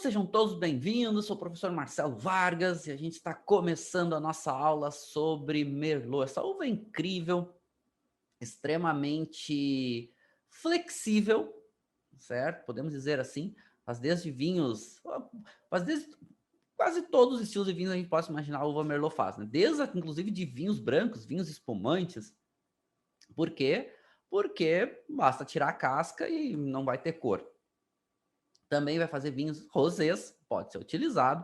sejam todos bem-vindos. Sou o professor Marcelo Vargas e a gente está começando a nossa aula sobre Merlot. Essa uva é incrível, extremamente flexível, certo? Podemos dizer assim. Faz desde vinhos, faz desde quase todos os estilos de vinhos a gente pode imaginar a uva Merlot faz, né? Desde, inclusive, de vinhos brancos, vinhos espumantes. Por quê? Porque basta tirar a casca e não vai ter cor. Também vai fazer vinhos rosés, pode ser utilizado.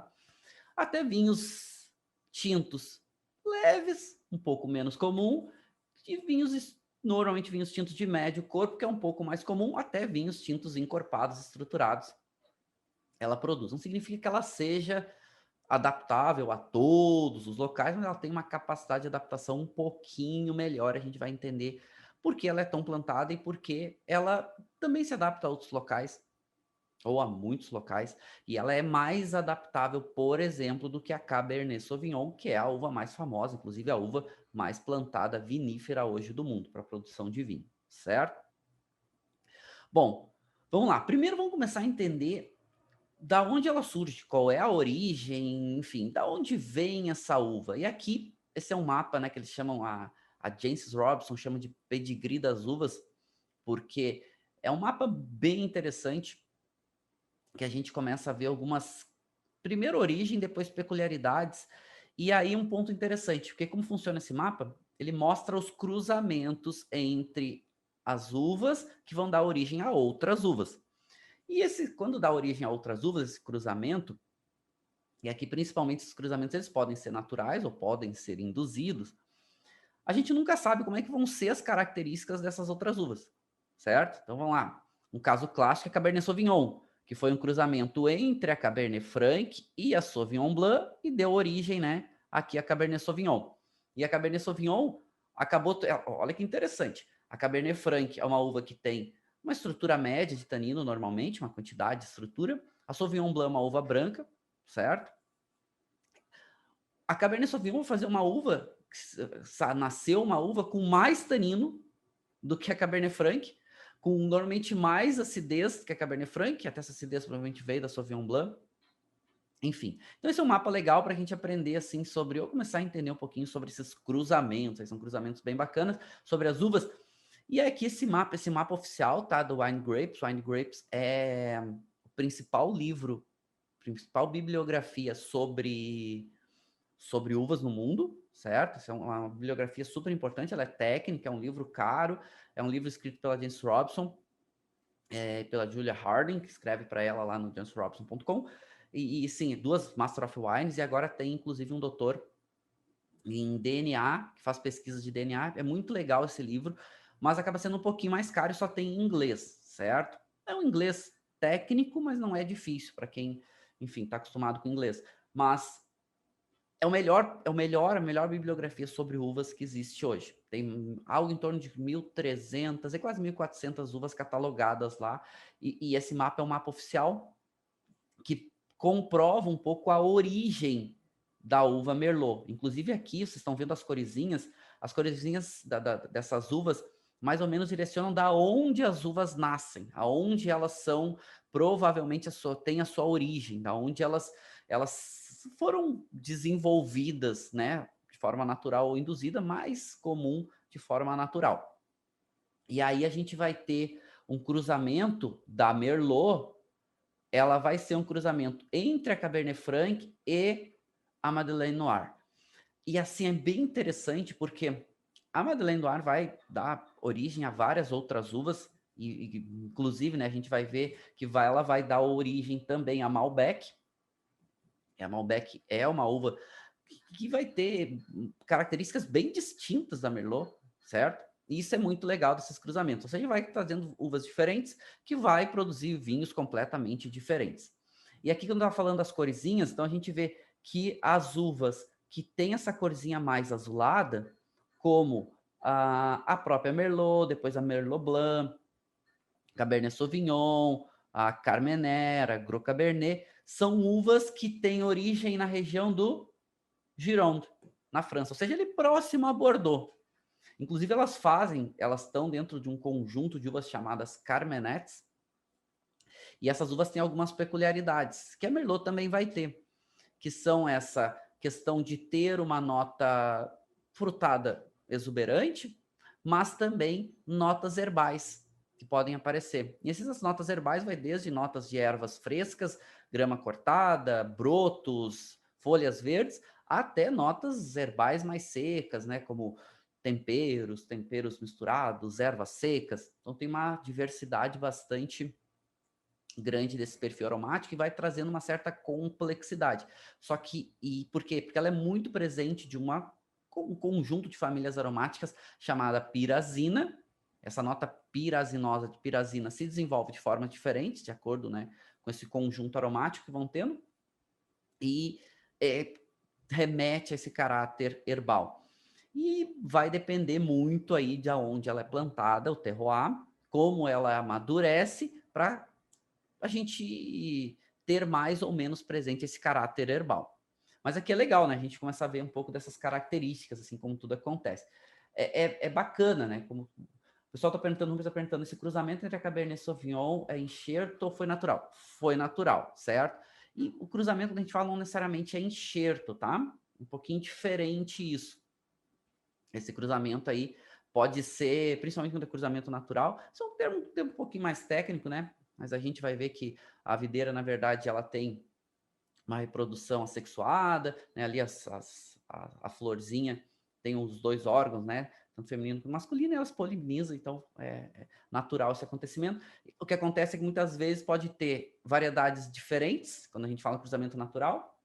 Até vinhos tintos leves, um pouco menos comum, e vinhos, normalmente vinhos tintos de médio corpo, que é um pouco mais comum, até vinhos tintos encorpados, estruturados, ela produz. Não significa que ela seja adaptável a todos os locais, mas ela tem uma capacidade de adaptação um pouquinho melhor, a gente vai entender por que ela é tão plantada e por que ela também se adapta a outros locais, ou a muitos locais, e ela é mais adaptável, por exemplo, do que a Cabernet Sauvignon, que é a uva mais famosa, inclusive a uva mais plantada vinífera hoje do mundo para a produção de vinho, certo? Bom, vamos lá. Primeiro vamos começar a entender da onde ela surge, qual é a origem, enfim, da onde vem essa uva. E aqui, esse é um mapa, né, que eles chamam, a Jancis Robinson chama de pedigree das uvas, porque é um mapa bem interessante, que a gente começa a ver algumas, primeiro origem, depois peculiaridades, e aí um ponto interessante, porque como funciona esse mapa? Ele mostra os cruzamentos entre as uvas que vão dar origem a outras uvas. E esse, quando dá origem a outras uvas, esse cruzamento, e aqui principalmente esses cruzamentos, eles podem ser naturais ou podem ser induzidos, a gente nunca sabe como é que vão ser as características dessas outras uvas, certo? Então vamos lá. Um caso clássico é a Cabernet Sauvignon, que foi um cruzamento entre a Cabernet Franc e a Sauvignon Blanc e deu origem, né, aqui a Cabernet Sauvignon. E a Cabernet Sauvignon acabou, olha que interessante, a Cabernet Franc é uma uva que tem uma estrutura média de tanino normalmente, uma quantidade de estrutura. A Sauvignon Blanc é uma uva branca, certo? A Cabernet Sauvignon vai fazer uma uva, nasceu uma uva com mais tanino do que a Cabernet Franc, com normalmente mais acidez que a Cabernet Franc, até essa acidez provavelmente veio da Sauvignon Blanc. Enfim, então esse é um mapa legal para a gente aprender assim sobre, ou começar a entender um pouquinho sobre esses cruzamentos, aí são cruzamentos bem bacanas, sobre as uvas. E aqui esse mapa oficial, tá, do Wine Grapes. Wine Grapes é o principal livro, principal bibliografia sobre uvas no mundo, certo? Essa é uma bibliografia super importante, ela é técnica, é um livro caro, é um livro escrito pela Jancis Robinson, pela Julia Harding, que escreve para ela lá no jancisrobinson.com, e sim, duas Master of Wines, e agora tem inclusive um doutor em DNA, que faz pesquisas de DNA, é muito legal esse livro, mas acaba sendo um pouquinho mais caro e só tem em inglês, certo? É um inglês técnico, mas não é difícil para quem, enfim, está acostumado com inglês. Mas a melhor bibliografia sobre uvas que existe hoje. Tem algo em torno de 1.300, é quase 1.400 uvas catalogadas lá. E esse mapa é um mapa oficial que comprova um pouco a origem da uva Merlot. Inclusive aqui, vocês estão vendo as coresinhas dessas uvas mais ou menos direcionam da onde as uvas nascem, aonde elas são, provavelmente têm a sua origem, da onde elas foram desenvolvidas, né, de forma natural ou induzida, mais comum de forma natural. E aí a gente vai ter um cruzamento da Merlot, ela vai ser um cruzamento entre a Cabernet Franc e a Madeleine Noir. E assim é bem interessante porque a Madeleine Noir vai dar origem a várias outras uvas, e inclusive, né, a gente vai ver que ela vai dar origem também a Malbec. E a Malbec é uma uva que vai ter características bem distintas da Merlot, certo? E isso é muito legal desses cruzamentos. Ou seja, vai trazendo uvas diferentes que vai produzir vinhos completamente diferentes. E aqui, quando eu estava falando das corzinhas, então a gente vê que as uvas que têm essa corzinha mais azulada, como a própria Merlot, depois a Merlot Blanc, Cabernet Sauvignon, a Carmenère, a Gros Cabernet, são uvas que têm origem na região do Gironde, na França, ou seja, ele é próximo a Bordeaux. Inclusive, elas estão dentro de um conjunto de uvas chamadas Carmenettes, E essas uvas têm algumas peculiaridades, que a Merlot também vai ter, que são essa questão de ter uma nota frutada exuberante, mas também notas herbais que podem aparecer. E essas notas herbais vai desde notas de ervas frescas, grama cortada, brotos, folhas verdes, até notas herbais mais secas, né, como temperos misturados, ervas secas. Então tem uma diversidade bastante grande desse perfil aromático e vai trazendo uma certa complexidade. Só que, e por quê? Porque ela é muito presente de um conjunto de famílias aromáticas chamada pirazina. Essa nota pirazinosa de pirazina se desenvolve de formas diferentes, de acordo, né, com esse conjunto aromático que vão tendo, e remete a esse caráter herbal. E vai depender muito aí de onde ela é plantada, o terroir, como ela amadurece, para a gente ter mais ou menos presente esse caráter herbal. Mas aqui é legal, né? A gente começa a ver um pouco dessas características, assim como tudo acontece. É bacana, né? Como o pessoal está perguntando, esse cruzamento entre a Cabernet Sauvignon é enxerto ou foi natural? Foi natural, certo? E o cruzamento que a gente fala não necessariamente é enxerto, tá? Um pouquinho diferente isso. Esse cruzamento aí pode ser, principalmente quando é cruzamento natural, isso é um termo um pouquinho mais técnico, né? Mas a gente vai ver que a videira, na verdade, ela tem uma reprodução assexuada, né? Ali a florzinha tem os dois órgãos, né? Tanto feminino quanto masculino, e elas polinizam, então é natural esse acontecimento. O que acontece é que muitas vezes pode ter variedades diferentes, quando a gente fala cruzamento natural,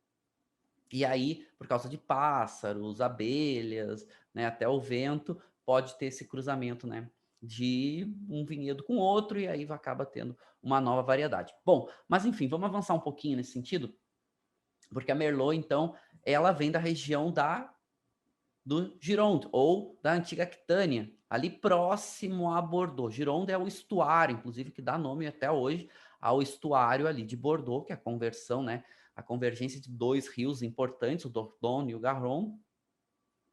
e aí, por causa de pássaros, abelhas, né, até o vento, pode ter esse cruzamento, né, de um vinhedo com outro, e aí acaba tendo uma nova variedade. Bom, mas enfim, vamos avançar um pouquinho nesse sentido, porque a Merlot, então, ela vem da região do Gironde, ou da antiga Aquitânia, ali próximo a Bordeaux. Gironde é o estuário, inclusive, que dá nome até hoje ao estuário ali de Bordeaux, que é a conversão, né, a convergência de dois rios importantes, o Dordogne e o Garonne,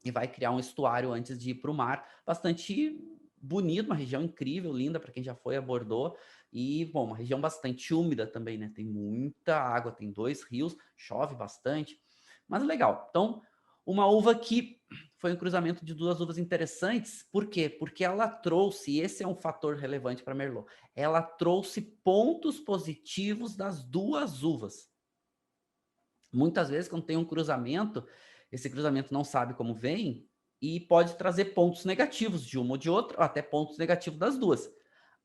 e vai criar um estuário antes de ir para o mar, bastante bonito, uma região incrível, linda para quem já foi a Bordeaux, e, bom, uma região bastante úmida também, né, tem muita água, tem dois rios, chove bastante, mas legal. Então, uma uva que foi um cruzamento de duas uvas interessantes, por quê? Porque ela trouxe, e esse é um fator relevante para Merlot, ela trouxe pontos positivos das duas uvas. Muitas vezes, quando tem um cruzamento, esse cruzamento não sabe como vem e pode trazer pontos negativos de uma ou de outra, ou até pontos negativos das duas.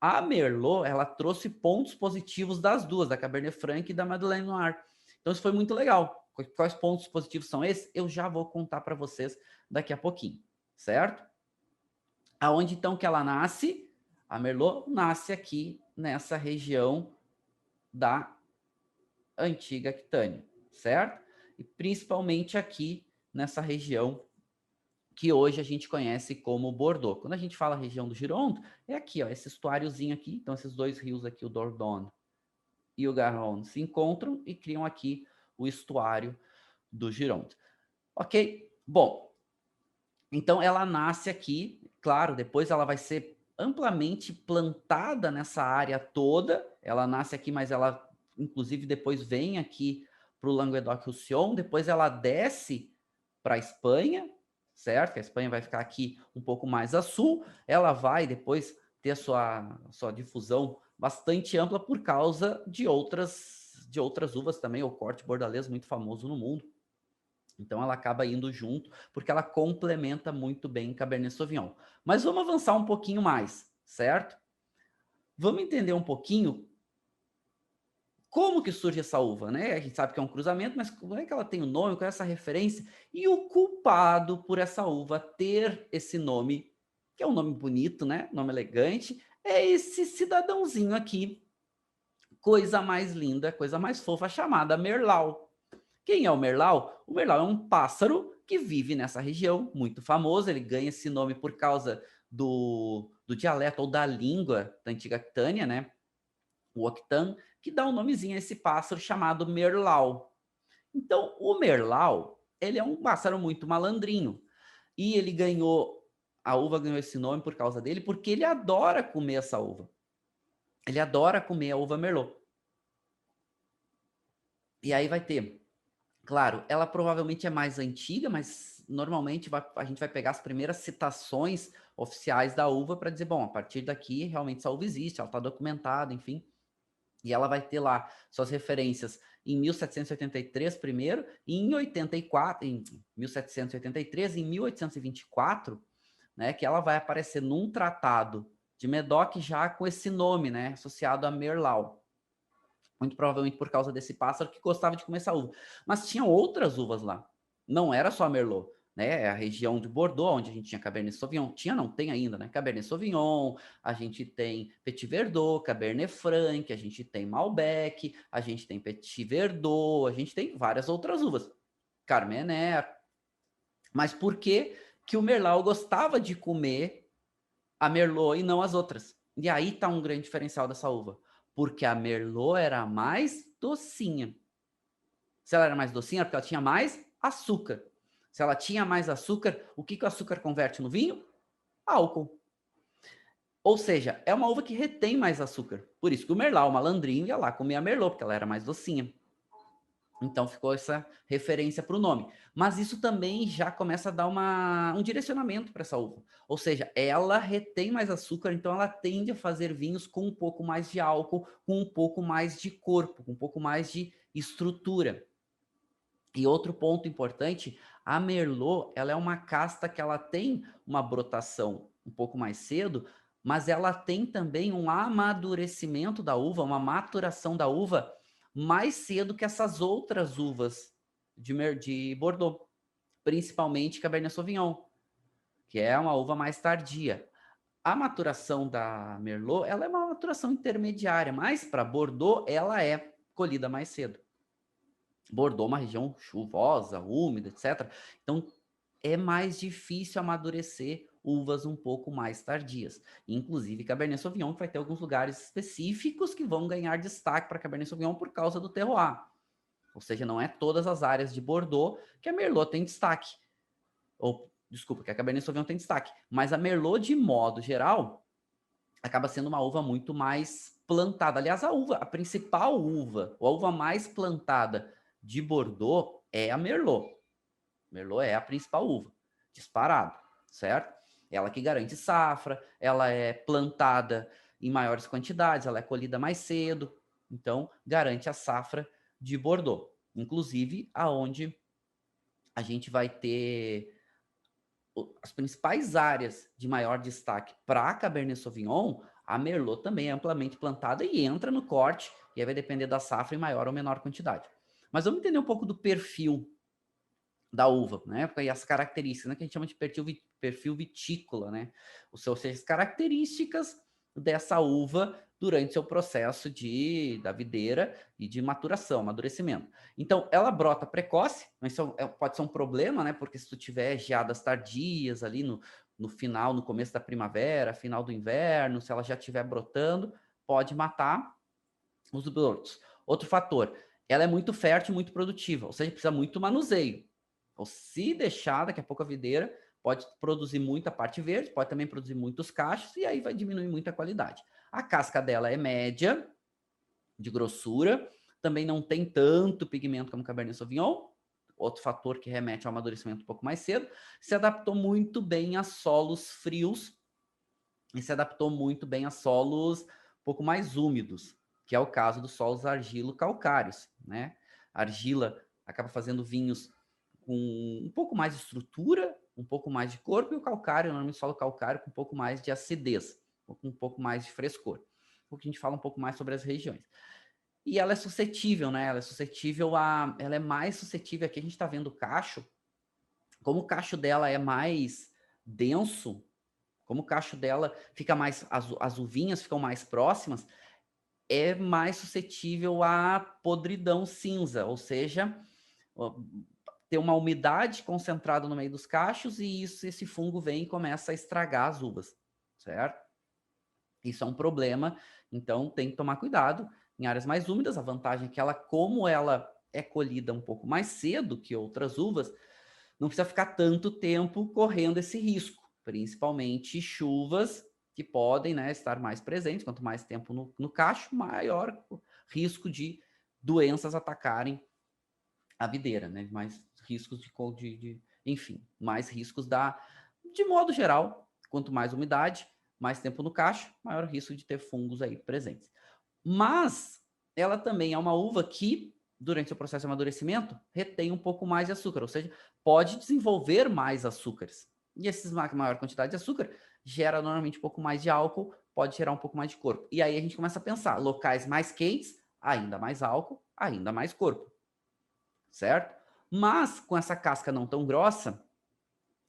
A Merlot, ela trouxe pontos positivos das duas, da Cabernet Franc e da Madeleine Noir. Então, isso foi muito legal. Quais pontos positivos são esses? Eu já vou contar para vocês daqui a pouquinho, certo? Aonde, então, que ela nasce? A Merlot nasce aqui nessa região da antiga Aquitânia, certo? E principalmente aqui nessa região que hoje a gente conhece como Bordeaux. Quando a gente fala região do Gironde, é aqui, ó, esse estuáriozinho aqui, então esses dois rios aqui, o Dordogne e o Garonne, se encontram e criam aqui o estuário do Gironde. Ok? Bom, então ela nasce aqui, claro, depois ela vai ser amplamente plantada nessa área toda, ela nasce aqui, mas ela inclusive depois vem aqui para o Languedoc-Roussillon, depois ela desce para a Espanha, certo? A Espanha vai ficar aqui um pouco mais a sul, ela vai depois ter a sua difusão bastante ampla por causa de outras uvas também, o corte bordalês muito famoso no mundo. Então ela acaba indo junto, porque ela complementa muito bem Cabernet Sauvignon. Mas vamos avançar um pouquinho mais, certo? Vamos entender um pouquinho como que surge essa uva, né? A gente sabe que é um cruzamento, mas como é que ela tem o nome, qual é essa referência? E o culpado por essa uva ter esse nome, que é um nome bonito, né? Nome elegante, é esse cidadãozinho aqui. Coisa mais linda, coisa mais fofa, chamada Merlau. Quem é o Merlau? O Merlau é um pássaro que vive nessa região, muito famoso. Ele ganha esse nome por causa do dialeto ou da língua da antiga Aquitânia, né? O Octan, que dá um nomezinho a esse pássaro chamado Merlau. Então, o Merlau, ele é um pássaro muito malandrinho. E ele ganhou, a uva ganhou esse nome por causa dele, porque ele adora comer essa uva. Ele adora comer a uva Merlot. E aí vai ter, claro, ela provavelmente é mais antiga, mas normalmente a gente vai pegar as primeiras citações oficiais da uva para dizer, bom, a partir daqui realmente essa uva existe, ela está documentada, enfim. E ela vai ter lá suas referências em 1783 primeiro, e em 84, em 1783, em 1824, né, que ela vai aparecer num tratado de Medoc já com esse nome, né, associado a Merlau. Muito provavelmente por causa desse pássaro que gostava de comer essa uva. Mas tinha outras uvas lá. Não era só a Merlot, né? É a região de Bordeaux, onde a gente tinha Cabernet Sauvignon. Tinha, não, tem ainda, né? Cabernet Sauvignon, a gente tem Petit Verdot, Cabernet Franc, a gente tem Malbec, a gente tem Petit Verdot, a gente tem várias outras uvas. Carmener. Mas por que que o Merlot gostava de comer a Merlot e não as outras? E aí tá um grande diferencial dessa uva. Porque a Merlot era mais docinha. Se ela era mais docinha, era porque ela tinha mais açúcar. Se ela tinha mais açúcar, o que, que o açúcar converte no vinho? Álcool. Ou seja, é uma uva que retém mais açúcar. Por isso que o Merlot, o malandrinho, ia lá comer a Merlot, porque ela era mais docinha. Então ficou essa referência para o nome. Mas isso também já começa a dar um direcionamento para essa uva. Ou seja, ela retém mais açúcar, então ela tende a fazer vinhos com um pouco mais de álcool, com um pouco mais de corpo, com um pouco mais de estrutura. E outro ponto importante, a Merlot, ela é uma casta que ela tem uma brotação um pouco mais cedo, mas ela tem também um amadurecimento da uva, uma maturação da uva mais cedo que essas outras uvas de Bordeaux, principalmente Cabernet Sauvignon, que é uma uva mais tardia. A maturação da Merlot, ela é uma maturação intermediária, mas para Bordeaux ela é colhida mais cedo. Bordeaux é uma região chuvosa, úmida, etc. Então, é mais difícil amadurecer uvas um pouco mais tardias. Inclusive Cabernet Sauvignon, que vai ter alguns lugares específicos que vão ganhar destaque para Cabernet Sauvignon por causa do terroir. Ou seja, não é todas as áreas de Bordeaux que a Merlot tem destaque. Ou, desculpa, que a Cabernet Sauvignon tem destaque. Mas a Merlot, de modo geral, acaba sendo uma uva muito mais plantada. Aliás, a principal uva, ou a uva mais plantada de Bordeaux é a Merlot. Merlot é a principal uva, disparado, certo? Ela que garante safra, ela é plantada em maiores quantidades, ela é colhida mais cedo, então garante a safra de Bordeaux. Inclusive, aonde a gente vai ter as principais áreas de maior destaque para a Cabernet Sauvignon, a Merlot também é amplamente plantada e entra no corte, e aí vai depender da safra em maior ou menor quantidade. Mas vamos entender um pouco do perfil da uva, né? E as características, né? Que a gente chama de perfil vitícola, né? Ou seja, as características dessa uva durante seu processo da videira e de maturação, amadurecimento. Então, ela brota precoce, isso pode ser um problema, né? Porque se tu tiver geadas tardias ali no final, no começo da primavera, final do inverno, se ela já estiver brotando, pode matar os brotos. Outro fator, ela é muito fértil, muito produtiva, ou seja, precisa muito manuseio. Ou se deixar, daqui a pouco a videira pode produzir muita parte verde, pode também produzir muitos cachos, e aí vai diminuir muito a qualidade. A casca dela é média, de grossura, também não tem tanto pigmento como o Cabernet Sauvignon, outro fator que remete ao amadurecimento um pouco mais cedo, se adaptou muito bem a solos frios e se adaptou muito bem a solos um pouco mais úmidos, que é o caso dos solos argilo-calcários, né? A argila acaba fazendo vinhos com um pouco mais de estrutura, um pouco mais de corpo, e o calcário, normalmente solo calcário, com um pouco mais de acidez, com um pouco mais de frescor. Porque a gente fala um pouco mais sobre as regiões. E ela é suscetível, né? Ela é mais suscetível, aqui a gente está vendo o cacho, como o cacho dela é mais denso, como o cacho dela fica mais, as uvinhas ficam mais próximas, é mais suscetível à podridão cinza, ou seja, ter uma umidade concentrada no meio dos cachos e esse fungo vem e começa a estragar as uvas, certo? Isso é um problema, então tem que tomar cuidado. Em áreas mais úmidas, a vantagem é que ela, como ela é colhida um pouco mais cedo que outras uvas, não precisa ficar tanto tempo correndo esse risco, principalmente chuvas que podem, né, estar mais presentes. Quanto mais tempo no cacho, maior o risco de doenças atacarem a videira, né? Mais riscos enfim, mais riscos de modo geral, quanto mais umidade, mais tempo no cacho, maior risco de ter fungos aí presentes. Mas ela também é uma uva que, durante o processo de amadurecimento, retém um pouco mais de açúcar, ou seja, pode desenvolver mais açúcares. E essa maior quantidade de açúcar gera normalmente um pouco mais de álcool, pode gerar um pouco mais de corpo. E aí a gente começa a pensar, locais mais quentes, ainda mais álcool, ainda mais corpo, certo? Mas com essa casca não tão grossa,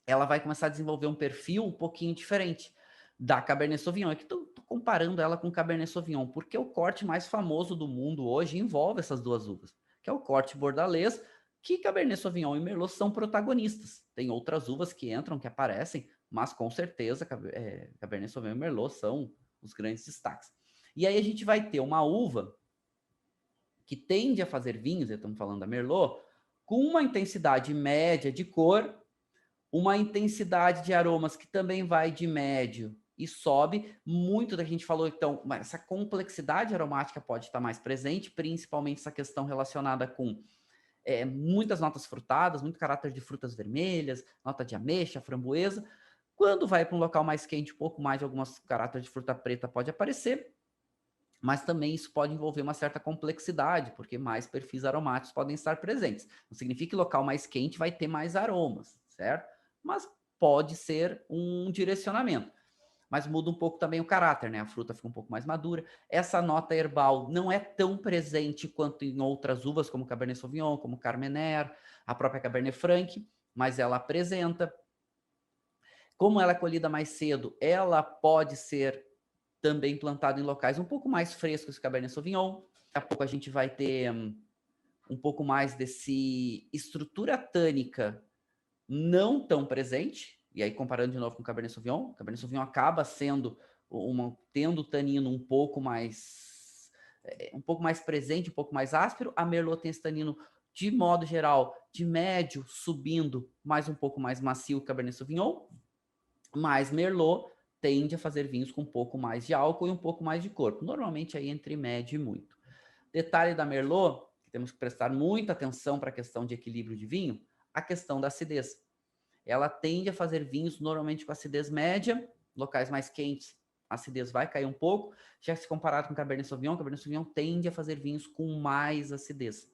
ela vai começar a desenvolver um perfil um pouquinho diferente da Cabernet Sauvignon. É que tô comparando ela com Cabernet Sauvignon, porque o corte mais famoso do mundo hoje envolve essas duas uvas, que é o corte bordalês, que Cabernet Sauvignon e Merlot são protagonistas. Tem outras uvas que entram, que aparecem, mas com certeza Cabernet Sauvignon e Merlot são os grandes destaques. E aí a gente vai ter uma uva que tende a fazer vinhos, estamos falando da Merlot, com uma intensidade média de cor, uma intensidade de aromas que também vai de médio e sobe. Muito da que a gente falou, então, essa complexidade aromática pode estar mais presente, principalmente essa questão relacionada com muitas notas frutadas, muito caráter de frutas vermelhas, nota de ameixa, framboesa. Quando vai para um local mais quente, um pouco mais de algumas caráter de fruta preta pode aparecer, mas também isso pode envolver uma certa complexidade, porque mais perfis aromáticos podem estar presentes. Não significa que local mais quente vai ter mais aromas, certo? Mas pode ser um direcionamento. Mas muda um pouco também o caráter, né? A fruta fica um pouco mais madura. Essa nota herbal não é tão presente quanto em outras uvas, como Cabernet Sauvignon, como Carmener, a própria Cabernet Franc, mas ela apresenta. Como ela é colhida mais cedo, ela pode ser também plantada em locais um pouco mais frescos que Cabernet Sauvignon. Daqui a pouco a gente vai ter um pouco mais desse estrutura tânica não tão presente, e aí comparando de novo com o Cabernet Sauvignon acaba sendo tendo tanino um pouco mais presente, um pouco mais áspero. A Merlot tem esse tanino de modo geral de médio, subindo, mais um pouco mais macio que o Cabernet Sauvignon, mas Merlot tende a fazer vinhos com um pouco mais de álcool e um pouco mais de corpo, normalmente aí entre médio e muito. Detalhe da Merlot, que temos que prestar muita atenção para a questão de equilíbrio de vinho, a questão da acidez. Ela tende a fazer vinhos normalmente com acidez média, locais mais quentes, a acidez vai cair um pouco. Já se comparado com Cabernet Sauvignon tende a fazer vinhos com mais acidez.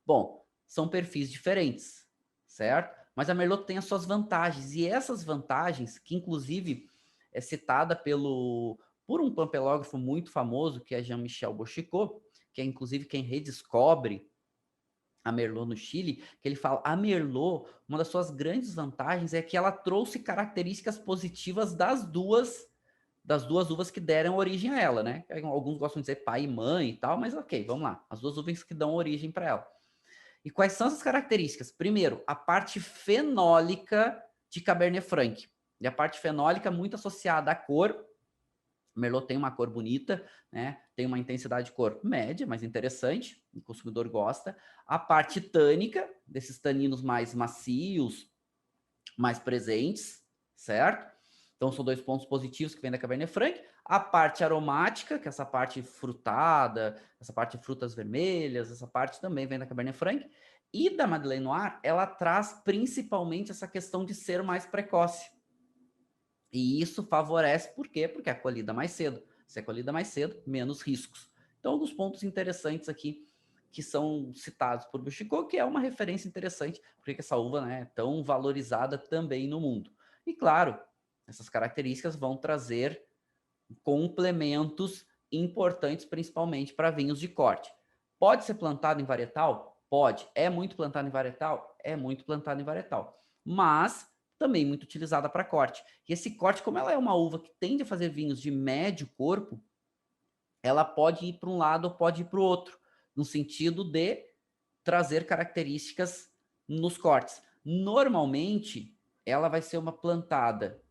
Bom, são perfis diferentes, certo? Mas a Merlot tem as suas vantagens, e essas vantagens, que inclusive é citada por um pampelógrafo muito famoso, que é Jean-Michel Bochicot, que é inclusive quem redescobre a Merlot no Chile, que ele fala, a Merlot, uma das suas grandes vantagens é que ela trouxe características positivas das duas uvas que deram origem a ela, né? Alguns gostam de dizer pai e mãe e tal, mas ok, vamos lá. As duas uvas que dão origem para ela. E quais são essas características? Primeiro, a parte fenólica de Cabernet Franc. E a parte fenólica muito associada à cor. Merlot tem uma cor bonita, né? Tem uma intensidade de cor média, mas interessante, o consumidor gosta. A parte tânica, desses taninos mais macios, mais presentes, certo? Então são dois pontos positivos que vem da Cabernet Franc. A parte aromática, que é essa parte frutada, essa parte de frutas vermelhas, essa parte também vem da Cabernet Franc. E da Madeleine Noir, ela traz principalmente essa questão de ser mais precoce. E isso favorece, por quê? Porque é colhida mais cedo. Se é colhida mais cedo, menos riscos. Então, alguns pontos interessantes aqui que são citados por Buchicot, que é uma referência interessante, porque essa uva, né, é tão valorizada também no mundo. E claro, essas características vão trazer complementos importantes, principalmente para vinhos de corte. Pode ser plantado em varietal? Pode. É muito plantado em varietal? É muito plantado em varietal. Mas também muito utilizada para corte. E esse corte, como ela é uma uva que tende a fazer vinhos de médio corpo, ela pode ir para um lado ou pode ir para o outro, no sentido de trazer características nos cortes. Normalmente, ela vai ser uma plantada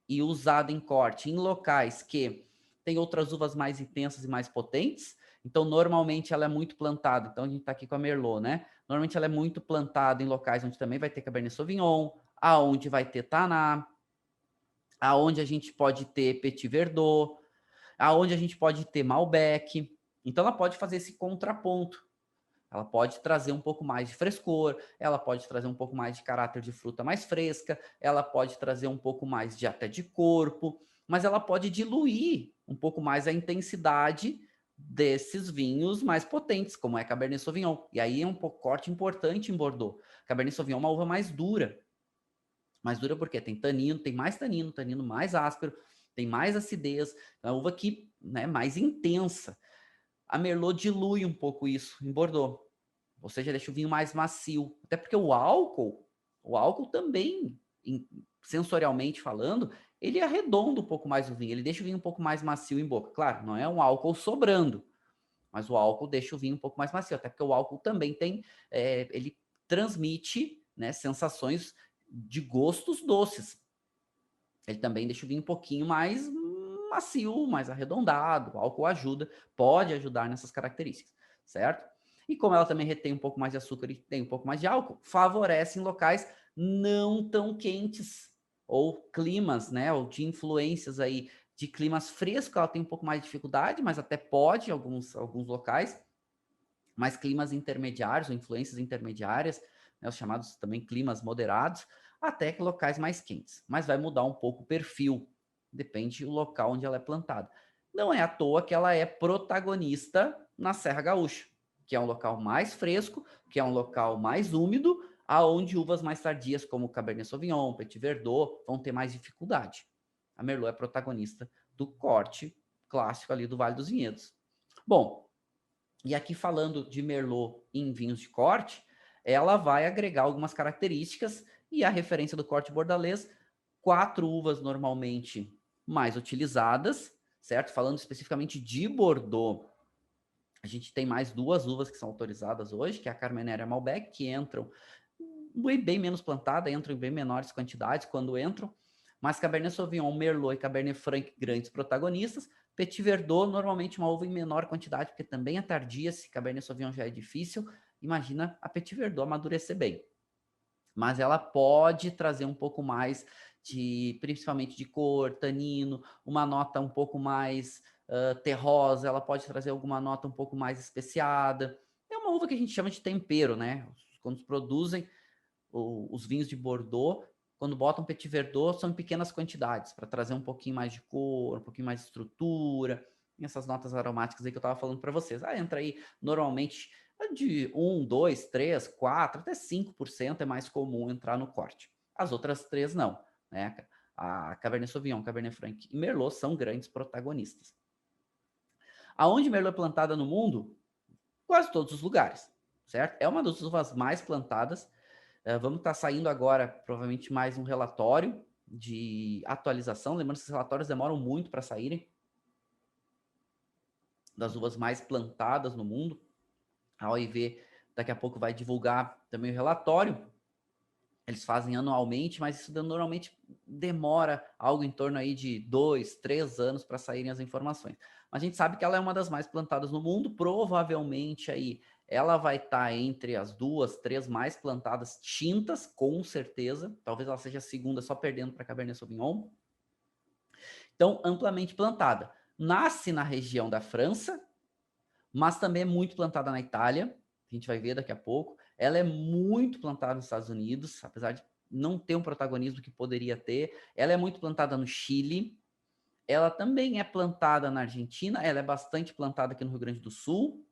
e usada em corte em locais que tem outras uvas mais intensas e mais potentes. Então, normalmente, ela é muito plantada. Então, a gente está aqui com a Merlot, né? Normalmente, ela é muito plantada em locais onde também vai ter Cabernet Sauvignon, aonde vai ter Taná, aonde a gente pode ter Petit Verdot, aonde a gente pode ter Malbec. Então, ela pode fazer esse contraponto. Ela pode trazer um pouco mais de frescor, ela pode trazer um pouco mais de caráter de fruta mais fresca, ela pode trazer um pouco mais de até de corpo, mas ela pode diluir um pouco mais a intensidade desses vinhos mais potentes, como é Cabernet Sauvignon. E aí é um corte importante em Bordeaux. Cabernet Sauvignon é uma uva mais dura. Mais dura porque tem tanino, tem mais tanino, tanino mais áspero, tem mais acidez. É uma uva que, né, mais intensa. A Merlot dilui um pouco isso em Bordeaux. Ou seja, deixa o vinho mais macio. Até porque o álcool também, sensorialmente falando, ele arredonda um pouco mais o vinho. Ele deixa o vinho um pouco mais macio em boca. Claro, não é um álcool sobrando, mas o álcool deixa o vinho um pouco mais macio. Até porque o álcool também tem, ele transmite, né, sensações de gostos doces. Ele também deixa o vinho um pouquinho mais macio, mais arredondado. O álcool ajuda, pode ajudar nessas características, certo? E como ela também retém um pouco mais de açúcar e tem um pouco mais de álcool, favorece em locais não tão quentes ou climas, né, ou de influências aí de climas frescos, ela tem um pouco mais de dificuldade, mas até pode em alguns locais, mas climas intermediários ou influências intermediárias, né, os chamados também climas moderados, até que locais mais quentes. Mas vai mudar um pouco o perfil, depende do local onde ela é plantada. Não é à toa que ela é protagonista na Serra Gaúcha, que é um local mais fresco, que é um local mais úmido, aonde uvas mais tardias, como Cabernet Sauvignon, Petit Verdot, vão ter mais dificuldade. A Merlot é protagonista do corte clássico ali do Vale dos Vinhedos. Bom, e aqui falando de Merlot em vinhos de corte, ela vai agregar algumas características e a referência do corte bordalês, 4 uvas normalmente mais utilizadas, certo? Falando especificamente de Bordeaux, a gente tem mais 2 uvas que são autorizadas hoje, que é a Carmenère e a Malbec, que entram bem menos plantada, entram em bem menores quantidades quando entram, mas Cabernet Sauvignon, Merlot e Cabernet Franc, grandes protagonistas. Petit Verdot, normalmente uma uva em menor quantidade, porque também é tardia, se Cabernet Sauvignon já é difícil, imagina a Petit Verdot amadurecer bem. Mas ela pode trazer um pouco mais de, principalmente de cor, tanino, uma nota um pouco mais terrosa, ela pode trazer alguma nota um pouco mais especiada. É uma uva que a gente chama de tempero, né? Quando produzem os vinhos de Bordeaux, quando botam Petit Verdot, são em pequenas quantidades, para trazer um pouquinho mais de cor, um pouquinho mais de estrutura, e essas notas aromáticas aí que eu estava falando para vocês. Entra aí, normalmente, de 1, 2, 3, 4, até 5% é mais comum entrar no corte. As outras 3 não, né? A Cabernet Sauvignon, Cabernet Franc e Merlot são grandes protagonistas. Aonde Merlot é plantada no mundo? Quase todos os lugares, certo? É uma das uvas mais plantadas. Vamos estar saindo agora, provavelmente, mais um relatório de atualização. Lembrando que esses relatórios demoram muito para saírem, das uvas mais plantadas no mundo. A OIV daqui a pouco vai divulgar também o relatório. Eles fazem anualmente, mas isso normalmente demora algo em torno aí de 2, 3 anos para saírem as informações. Mas a gente sabe que ela é uma das mais plantadas no mundo, provavelmente aí ela vai estar entre as 2, 3 mais plantadas tintas, com certeza. Talvez ela seja a segunda, só perdendo para Cabernet Sauvignon. Então, amplamente plantada. Nasce na região da França, mas também é muito plantada na Itália, que a gente vai ver daqui a pouco. Ela é muito plantada nos Estados Unidos, apesar de não ter um protagonismo que poderia ter. Ela é muito plantada no Chile. Ela também é plantada na Argentina. Ela é bastante plantada aqui no Rio Grande do Sul.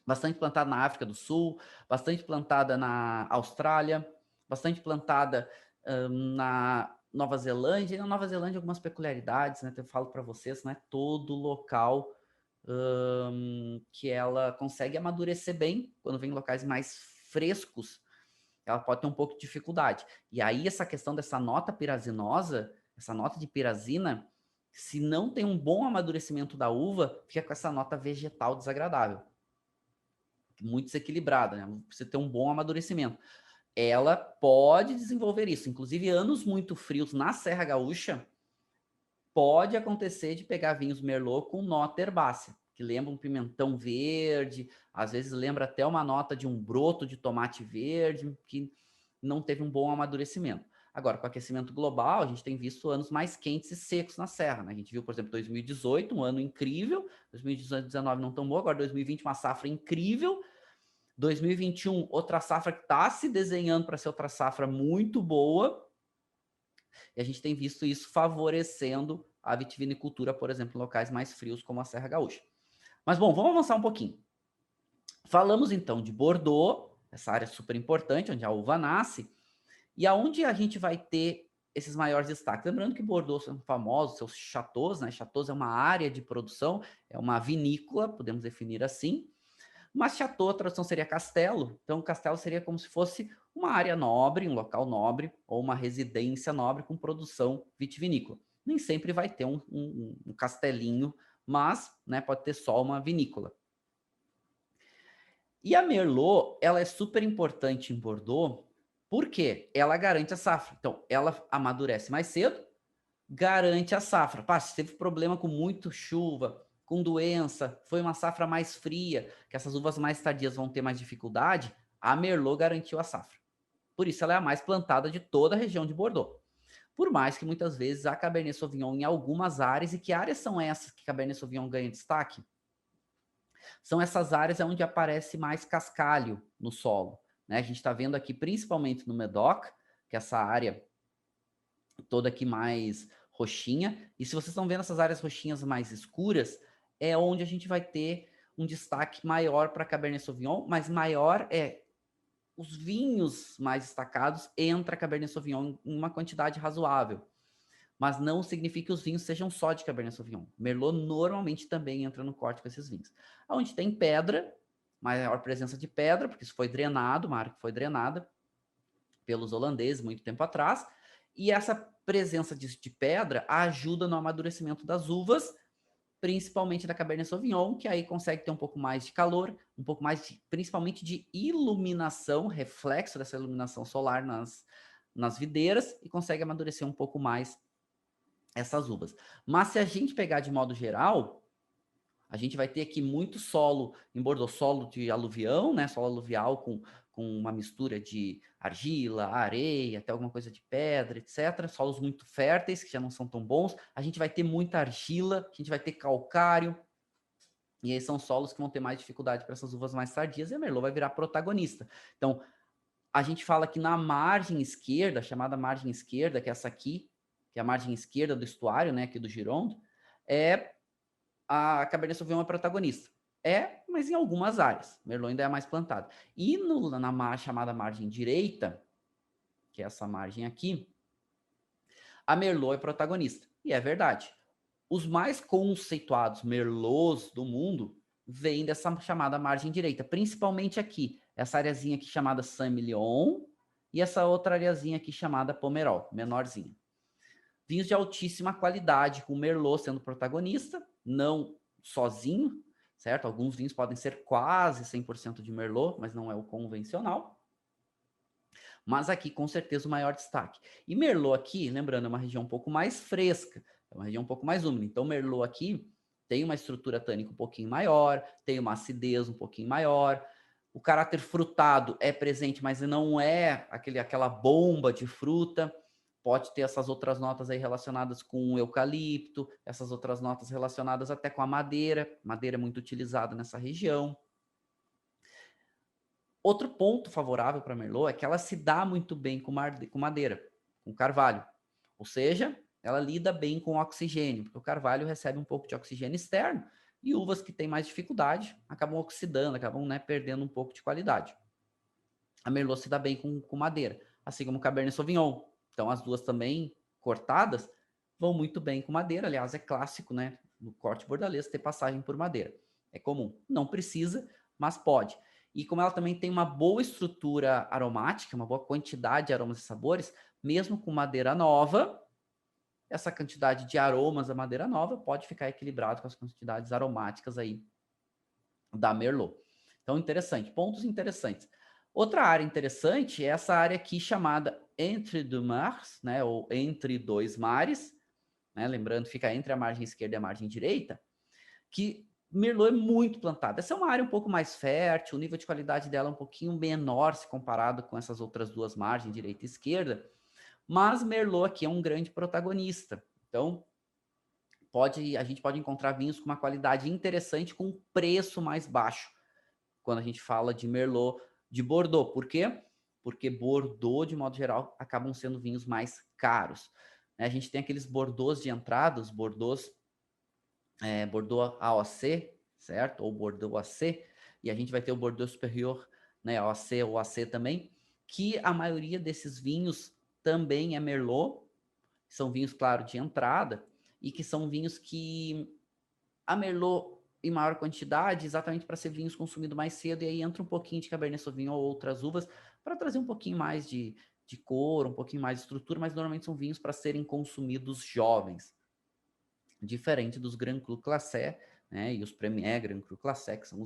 Bastante plantada na África do Sul. Bastante plantada na Austrália. Bastante plantada na Nova Zelândia. E na Nova Zelândia algumas peculiaridades, né? Eu falo para vocês, né? Todo local que ela consegue amadurecer bem quando vem em locais mais frescos, ela pode ter um pouco de dificuldade. E aí essa questão dessa nota pirazinosa, essa nota de pirazina, se não tem um bom amadurecimento da uva, fica com essa nota vegetal desagradável. Muito desequilibrada, né? Precisa ter um bom amadurecimento. Ela pode desenvolver isso. Inclusive, anos muito frios na Serra Gaúcha, pode acontecer de pegar vinhos Merlot com nota herbácea, que lembra um pimentão verde, às vezes lembra até uma nota de um broto de tomate verde, que não teve um bom amadurecimento. Agora, com o aquecimento global, a gente tem visto anos mais quentes e secos na Serra, né? A gente viu, por exemplo, 2018, um ano incrível, 2019 não tão bom, agora 2020 uma safra incrível, 2021, outra safra que está se desenhando para ser outra safra muito boa, e a gente tem visto isso favorecendo a vitivinicultura, por exemplo, em locais mais frios como a Serra Gaúcha. Mas bom, vamos avançar um pouquinho. Falamos então de Bordeaux, essa área super importante, onde a uva nasce, e aonde a gente vai ter esses maiores destaques. Lembrando que Bordeaux são famosos, seus chateaus, né? Chateaus é uma área de produção, é uma vinícola, podemos definir assim, mas chateau, a tradução seria castelo, então castelo seria como se fosse uma área nobre, um local nobre, ou uma residência nobre com produção vitivinícola. Nem sempre vai ter um castelinho, mas né, pode ter só uma vinícola. E a Merlot, ela é super importante em Bordeaux, porque ela garante a safra. Então, ela amadurece mais cedo, garante a safra. Pá, se teve problema com muito chuva, com doença, foi uma safra mais fria, que essas uvas mais tardias vão ter mais dificuldade, a Merlot garantiu a safra. Por isso ela é a mais plantada de toda a região de Bordeaux. Por mais que muitas vezes há Cabernet Sauvignon em algumas áreas, e que áreas são essas que Cabernet Sauvignon ganha destaque? São essas áreas onde aparece mais cascalho no solo. Né? A gente está vendo aqui, principalmente no Medoc, que é essa área toda aqui mais roxinha. E se vocês estão vendo essas áreas roxinhas mais escuras, é onde a gente vai ter um destaque maior para Cabernet Sauvignon, mas maior é os vinhos mais destacados entra Cabernet Sauvignon em uma quantidade razoável. Mas não significa que os vinhos sejam só de Cabernet Sauvignon. Merlot normalmente também entra no corte com esses vinhos. Onde tem pedra, maior presença de pedra, porque isso foi drenado, uma área que foi drenada pelos holandeses muito tempo atrás, e essa presença de pedra ajuda no amadurecimento das uvas, principalmente da Cabernet Sauvignon, que aí consegue ter um pouco mais de calor, um pouco mais, principalmente de iluminação, reflexo dessa iluminação solar nas videiras, e consegue amadurecer um pouco mais essas uvas. Mas se a gente pegar de modo geral, a gente vai ter aqui muito solo em Bordeaux, solo de aluvião, né? Solo aluvial com uma mistura de argila, areia, até alguma coisa de pedra, etc. Solos muito férteis, que já não são tão bons. A gente vai ter muita argila, a gente vai ter calcário. E aí são solos que vão ter mais dificuldade para essas uvas mais tardias, e a Merlot vai virar protagonista. Então, a gente fala que na margem esquerda, chamada margem esquerda, que é essa aqui, que é a margem esquerda do estuário, né, aqui do Gironde, é a Cabernet Sauvignon é protagonista. É, mas em algumas áreas. Merlot ainda é mais plantado. E na chamada margem direita, que é essa margem aqui, a Merlot é protagonista. E é verdade. Os mais conceituados Merlots do mundo vêm dessa chamada margem direita, principalmente aqui, essa areazinha aqui chamada Saint-Emilion e essa outra areazinha aqui chamada Pomerol, menorzinha. Vinhos de altíssima qualidade, com Merlot sendo protagonista, não sozinho, certo? Alguns vinhos podem ser quase 100% de Merlot, mas não é o convencional. Mas aqui, com certeza, o maior destaque. E Merlot aqui, lembrando, é uma região um pouco mais fresca, é uma região um pouco mais úmida. Então, Merlot aqui tem uma estrutura tânica um pouquinho maior, tem uma acidez um pouquinho maior. O caráter frutado é presente, mas não é aquela bomba de fruta. Pode ter essas outras notas aí relacionadas com o eucalipto, essas outras notas relacionadas até com a madeira. Madeira é muito utilizada nessa região. Outro ponto favorável para Merlot é que ela se dá muito bem com madeira, com carvalho. Ou seja, ela lida bem com oxigênio, porque o carvalho recebe um pouco de oxigênio externo e uvas que têm mais dificuldade acabam oxidando, acabam perdendo um pouco de qualidade. A Merlot se dá bem com madeira, assim como o Cabernet Sauvignon. Então, as duas também cortadas vão muito bem com madeira. Aliás, é clássico, né, no corte bordalês ter passagem por madeira. É comum. Não precisa, mas pode. E como ela também tem uma boa estrutura aromática, uma boa quantidade de aromas e sabores, mesmo com madeira nova, essa quantidade de aromas da madeira nova pode ficar equilibrado com as quantidades aromáticas aí da Merlot. Então, interessante. Pontos interessantes. Outra área interessante é essa área aqui chamada Entre deux Mars, né, ou Entre dois Mares, né, lembrando, fica entre a margem esquerda e a margem direita, que Merlot é muito plantada. Essa é uma área um pouco mais fértil, o nível de qualidade dela é um pouquinho menor se comparado com essas outras duas margens, direita e esquerda, mas Merlot aqui é um grande protagonista. Então, a gente pode encontrar vinhos com uma qualidade interessante, com um preço mais baixo. quando a gente fala de Merlot de Bordeaux. Por quê? Porque Bordeaux, de modo geral, acabam sendo vinhos mais caros. A gente tem aqueles Bordeaux de entrada, os Bordeaux, Bordeaux AOC, certo? Ou Bordeaux AC, e a gente vai ter o Bordeaux Superior, né, AOC ou AC também, que a maioria desses vinhos também é Merlot, são vinhos, claro, de entrada, e que são vinhos que a Merlot em maior quantidade, exatamente para ser vinhos consumidos mais cedo, e aí entra um pouquinho de Cabernet Sauvignon ou outras uvas, para trazer um pouquinho mais de cor, um pouquinho mais de estrutura, mas normalmente são vinhos para serem consumidos jovens, diferente dos Grand Cru Classé, né, e os Premier Grand Cru Classé, que são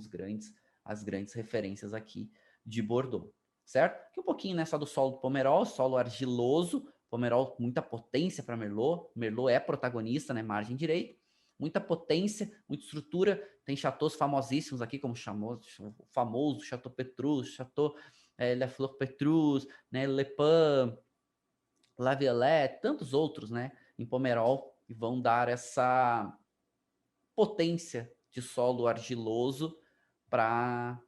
as grandes referências aqui de Bordeaux, certo? Aqui um pouquinho, né, só do solo do Pomerol, solo argiloso, Pomerol com muita potência para Merlot, Merlot é protagonista, né, margem direita, muita potência, muita estrutura, tem chateaus famosíssimos aqui, como o famoso Chateau Petrus, Chateau La Fleur Petrus, né, Le Pen, La Violette, tantos outros, né, em Pomerol, que vão dar essa potência de solo argiloso para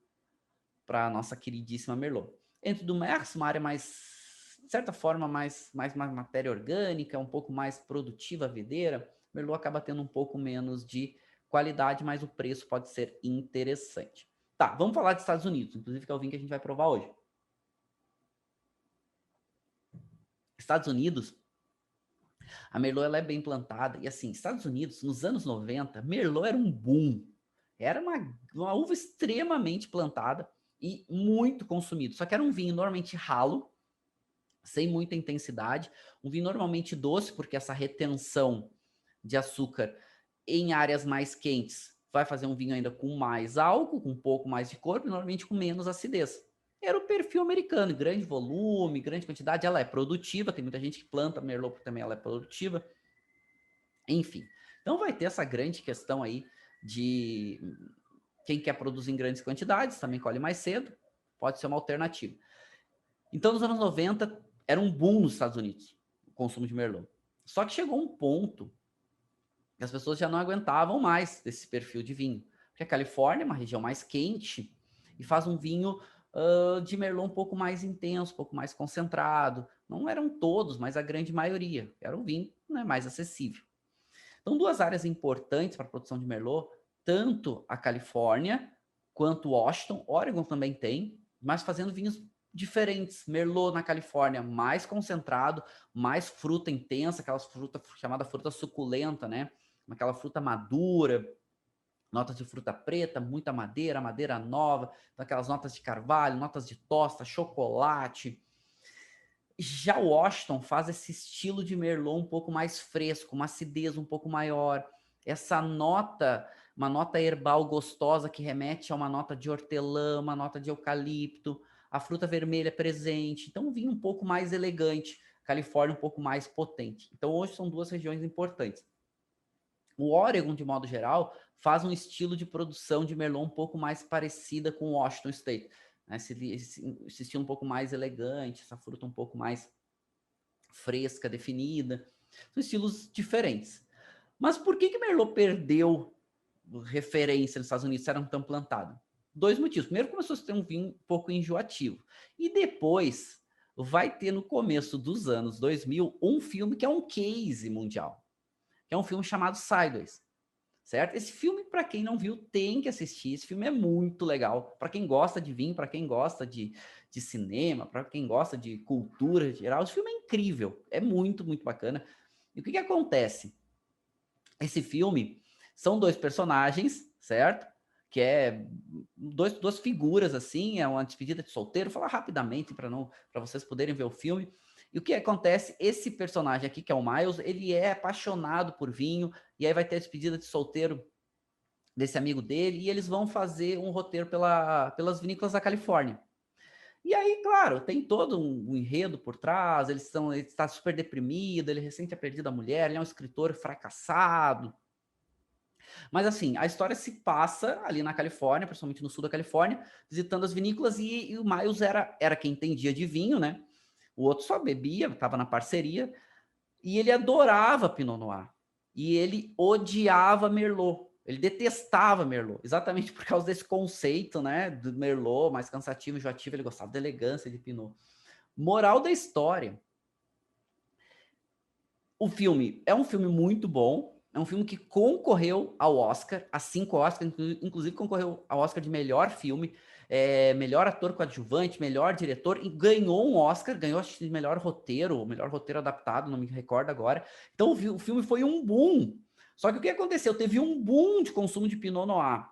a nossa queridíssima Merlot. Dentro do Merx, uma área mais, de certa forma, mais matéria orgânica, um pouco mais produtiva videira, Merlot acaba tendo um pouco menos de qualidade, mas o preço pode ser interessante. Tá, vamos falar dos Estados Unidos, inclusive que é o vinho que a gente vai provar hoje. Estados Unidos, a Merlot ela é bem plantada, e assim, Estados Unidos, nos anos 90, Merlot era um boom. Era uma uva extremamente plantada e muito consumido. Só que era um vinho normalmente ralo, sem muita intensidade, um vinho normalmente doce, porque essa retenção de açúcar em áreas mais quentes vai fazer um vinho ainda com mais álcool, com um pouco mais de corpo, e normalmente com menos acidez. Era o perfil americano, grande volume, grande quantidade, ela é produtiva, tem muita gente que planta Merlot porque também ela é produtiva, enfim. Então vai ter essa grande questão aí de quem quer produzir em grandes quantidades, também colhe mais cedo, pode ser uma alternativa. Então, nos anos 90, era um boom nos Estados Unidos, o consumo de Merlot. Só que chegou um ponto que as pessoas já não aguentavam mais desse perfil de vinho. Porque a Califórnia é uma região mais quente e faz um vinho de Merlot um pouco mais intenso, um pouco mais concentrado. Não eram todos, mas a grande maioria. Era um vinho, né, mais acessível. Então, duas áreas importantes para a produção de Merlot, tanto a Califórnia quanto Washington, Oregon também tem, mas fazendo vinhos diferentes. Merlot na Califórnia mais concentrado, mais fruta intensa, aquela fruta chamada fruta suculenta, né? Aquela fruta madura, notas de fruta preta, muita madeira, madeira nova, aquelas notas de carvalho, notas de tosta, chocolate. Já o Washington faz esse estilo de Merlot um pouco mais fresco, uma acidez um pouco maior. Essa nota, uma nota herbal gostosa que remete a uma nota de hortelã, uma nota de eucalipto, a fruta vermelha presente. Então, um vinho um pouco mais elegante, Califórnia um pouco mais potente. Então, hoje são duas regiões importantes. O Oregon, de modo geral, faz um estilo de produção de Merlot um pouco mais parecida com o Washington State. Né? Esse estilo um pouco mais elegante, essa fruta um pouco mais fresca, definida. São estilos diferentes. Mas por que Merlot perdeu referência nos Estados Unidos, era tão plantado? Dois motivos. Primeiro, começou a ter um vinho um pouco enjoativo. E depois, vai ter no começo dos anos 2000 um filme que é um case mundial, que é um filme chamado Sideways, certo? Esse filme, para quem não viu, tem que assistir. Esse filme é muito legal. Para quem gosta de vinho, para quem gosta de cinema, para quem gosta de cultura em geral, esse filme é incrível. É muito, muito bacana. E o que acontece? Esse filme são dois personagens, certo? Que é duas figuras, assim, é uma despedida de solteiro. Vou falar rapidamente para vocês poderem ver o filme. E o que acontece? Esse personagem aqui, que é o Miles, ele é apaixonado por vinho, e aí vai ter a despedida de solteiro desse amigo dele, e eles vão fazer um roteiro pelas vinícolas da Califórnia. E aí, claro, tem todo um enredo por trás, ele está super deprimido, ele recém tinha perdido a mulher, ele é um escritor fracassado. Mas assim, a história se passa ali na Califórnia, principalmente no sul da Califórnia, visitando as vinícolas, e o Miles era quem entendia de vinho, né? O outro só bebia, estava na parceria, e ele adorava Pinot Noir. E ele odiava Merlot. Ele detestava Merlot, exatamente por causa desse conceito, né, do Merlot mais cansativo, enjoativo. Ele gostava da elegância de Pinot. Moral da história. O filme é um filme muito bom, é um filme que concorreu ao Oscar, a 5 Oscars, inclusive concorreu ao Oscar de melhor filme, melhor ator coadjuvante, melhor diretor, e ganhou um Oscar, ganhou acho que de melhor roteiro adaptado, não me recordo agora. Então o filme foi um boom. Só que o que aconteceu? Teve um boom de consumo de Pinot Noir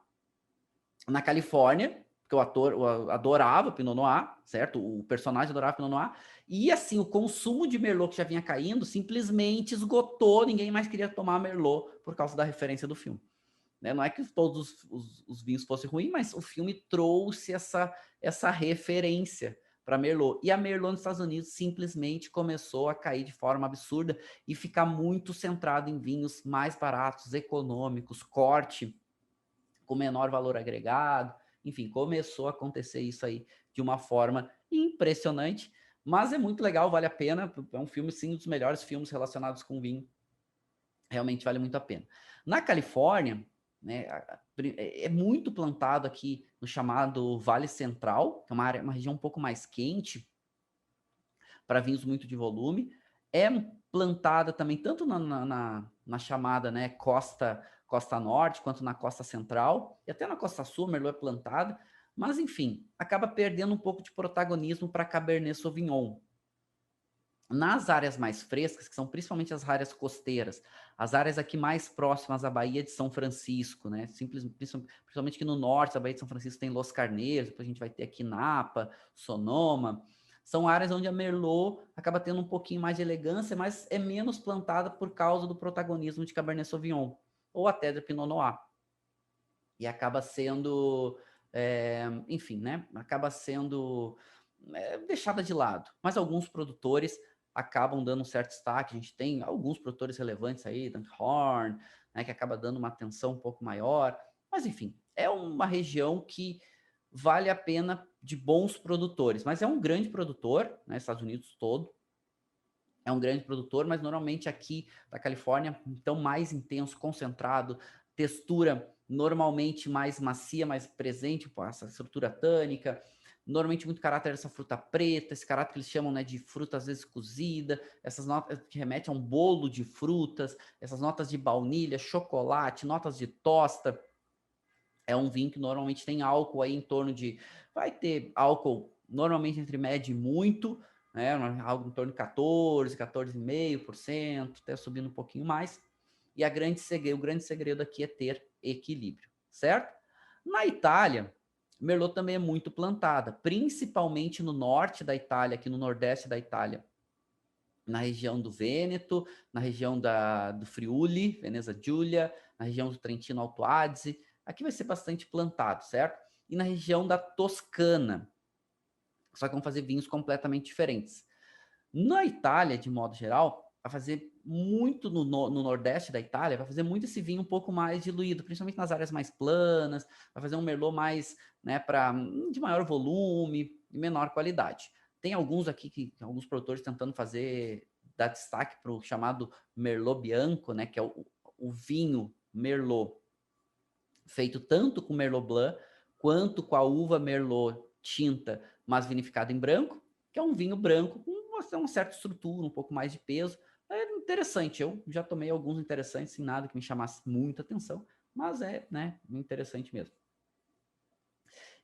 na Califórnia, porque o ator adorava Pinot Noir, certo? O personagem adorava Pinot Noir. E assim, o consumo de Merlot que já vinha caindo simplesmente esgotou, ninguém mais queria tomar Merlot por causa da referência do filme. Né? Não é que todos os vinhos fossem ruins, mas o filme trouxe essa referência para Merlot. E a Merlot nos Estados Unidos simplesmente começou a cair de forma absurda e ficar muito centrado em vinhos mais baratos, econômicos, corte com menor valor agregado. Enfim, começou a acontecer isso aí de uma forma impressionante, mas é muito legal, vale a pena. É um filme, sim, um dos melhores filmes relacionados com vinho. Realmente vale muito a pena. Na Califórnia, né, é muito plantado aqui no chamado Vale Central, que é uma região um pouco mais quente, para vinhos muito de volume. É plantada também tanto na chamada, né, costa norte, quanto na costa central, e até na costa sul, Merlot é plantada, mas enfim, acaba perdendo um pouco de protagonismo para Cabernet Sauvignon. Nas áreas mais frescas, que são principalmente as áreas costeiras, as áreas aqui mais próximas à Baía de São Francisco, né? Principalmente aqui no norte, a Baía de São Francisco tem Los Carneiros, depois a gente vai ter aqui Napa, Sonoma. São áreas onde a Merlot acaba tendo um pouquinho mais de elegância, mas é menos plantada por causa do protagonismo de Cabernet Sauvignon, ou até de Pinot Noir. E acaba sendo, enfim, né? Acaba sendo deixada de lado. Mas alguns produtores acabam dando um certo destaque. A gente tem alguns produtores relevantes aí, Dunkhorn, né, que acaba dando uma atenção um pouco maior. Mas, enfim, é uma região que vale a pena de bons produtores. Mas é um grande produtor, né, Estados Unidos todo. É um grande produtor, mas normalmente aqui da Califórnia, então mais intenso, concentrado, textura normalmente mais macia, mais presente, essa estrutura tânica, normalmente muito caráter dessa fruta preta, esse caráter que eles chamam, né, de fruta às vezes cozida, essas notas que remetem a um bolo de frutas, essas notas de baunilha, chocolate, notas de tosta. É um vinho que normalmente tem álcool aí em torno de, vai ter álcool normalmente entre médio e muito, né, algo em torno de 14, 14,5%, até subindo um pouquinho mais. E o grande segredo aqui é ter equilíbrio, certo? Na Itália, Merlot também é muito plantada, principalmente no norte da Itália, aqui no nordeste da Itália, na região do Vêneto, na região do Friuli, Veneza Giulia, na região do Trentino Alto Adige. Aqui vai ser bastante plantado, certo? E na região da Toscana. Só que vão fazer vinhos completamente diferentes. Na Itália, de modo geral, vai fazer muito no nordeste da Itália, vai fazer muito esse vinho um pouco mais diluído, principalmente nas áreas mais planas, vai fazer um Merlot mais, né, de maior volume e menor qualidade. Tem alguns aqui, alguns produtores tentando dar destaque para o chamado Merlot Bianco, né, que é o vinho Merlot feito tanto com Merlot Blanc quanto com a uva Merlot tinta, mas vinificada em branco, que é um vinho branco com uma certa estrutura, um pouco mais de peso. É interessante, eu já tomei alguns interessantes, sem nada que me chamasse muita atenção, mas é, né, interessante mesmo.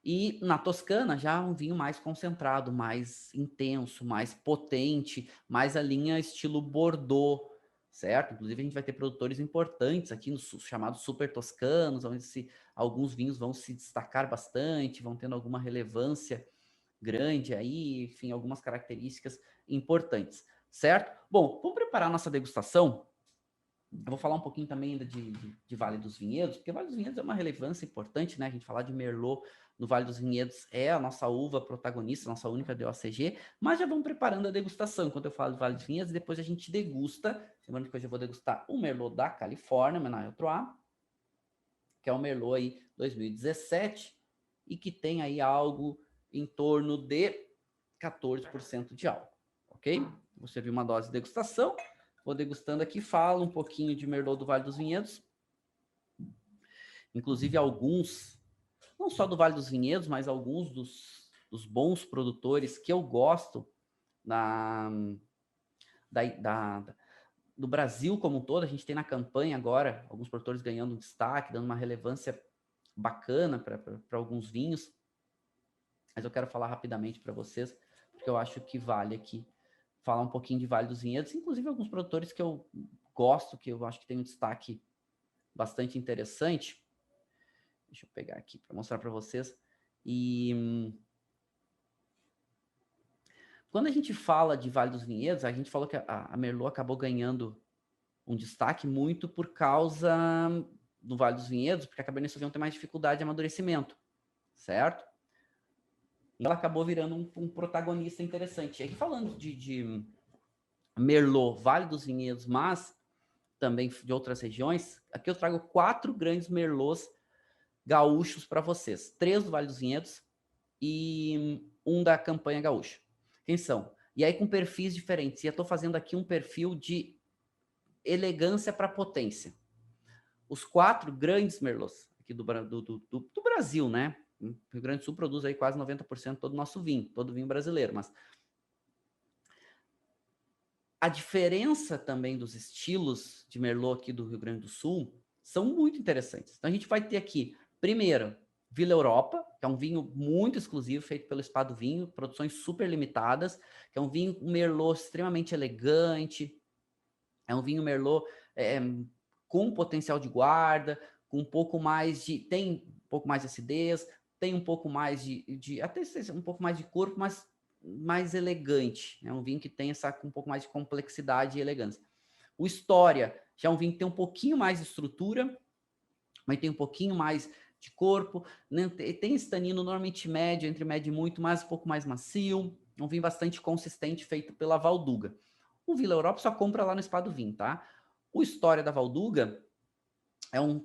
E na Toscana já um vinho mais concentrado, mais intenso, mais potente, mais a linha estilo Bordeaux, certo? Inclusive a gente vai ter produtores importantes aqui nos chamados super toscanos, onde alguns vinhos vão se destacar bastante, vão tendo alguma relevância grande aí, enfim, algumas características importantes, certo? Bom, vamos preparar a nossa degustação. Eu vou falar um pouquinho também ainda de Vale dos Vinhedos, porque Vale dos Vinhedos é uma relevância importante, né? A gente falar de Merlot no Vale dos Vinhedos é a nossa uva protagonista, a nossa única DOCG, mas já vamos preparando a degustação. Enquanto eu falo de Vale dos Vinhedos, depois a gente degusta. Lembrando que hoje eu vou degustar o Merlot da Califórnia, Menage Trois, que é o Merlot aí 2017 e que tem aí algo em torno de 14% de álcool, ok? Vou servir uma dose de degustação. Vou degustando aqui, falo um pouquinho de Merlot do Vale dos Vinhedos. inclusive alguns, não só do Vale dos Vinhedos, mas alguns dos bons produtores que eu gosto da, do Brasil como um todo. A gente tem na campanha agora alguns produtores ganhando destaque, dando uma relevância bacana para alguns vinhos, mas eu quero falar rapidamente para vocês, porque eu acho que vale aqui falar um pouquinho de Vale dos Vinhedos, inclusive alguns produtores que eu gosto, que eu acho que tem um destaque bastante interessante. Deixa eu pegar aqui para mostrar para vocês. E quando a gente fala de Vale dos Vinhedos, a gente falou que a Merlot acabou ganhando um destaque muito por causa do Vale dos Vinhedos, porque a Cabernet Sauvignon tem mais dificuldade de amadurecimento, certo? E ela acabou virando um protagonista interessante. E aqui falando de Merlot, Vale dos Vinhedos, mas também de outras regiões, aqui eu trago 4 grandes Merlots gaúchos para vocês. 3 do Vale dos Vinhedos e um da campanha gaúcha. Quem são? E aí com perfis diferentes. E eu estou fazendo aqui um perfil de elegância para potência. Os 4 grandes Merlots aqui do Brasil, né? O Rio Grande do Sul produz aí quase 90% todo o nosso vinho, todo vinho brasileiro, mas a diferença também dos estilos de Merlot aqui do Rio Grande do Sul são muito interessantes. Então a gente vai ter aqui, primeiro, Vila Europa, que é um vinho muito exclusivo, feito pelo Spa do Vinho, produções super limitadas, que é um vinho Merlot extremamente elegante, é um vinho Merlot com potencial de guarda, com um pouco mais de... tem um pouco mais de acidez, tem um pouco mais até um pouco mais de corpo, mas mais elegante. É um vinho que tem um pouco mais de complexidade e elegância. O História já é um vinho que tem um pouquinho mais de estrutura, mas tem um pouquinho mais de corpo. Né? Tem esse tanino normalmente médio, entre médio e muito, mas um pouco mais macio. É um vinho bastante consistente, feito pela Valduga. O Vila Europa só compra lá no Spa do Vinho, tá? O História da Valduga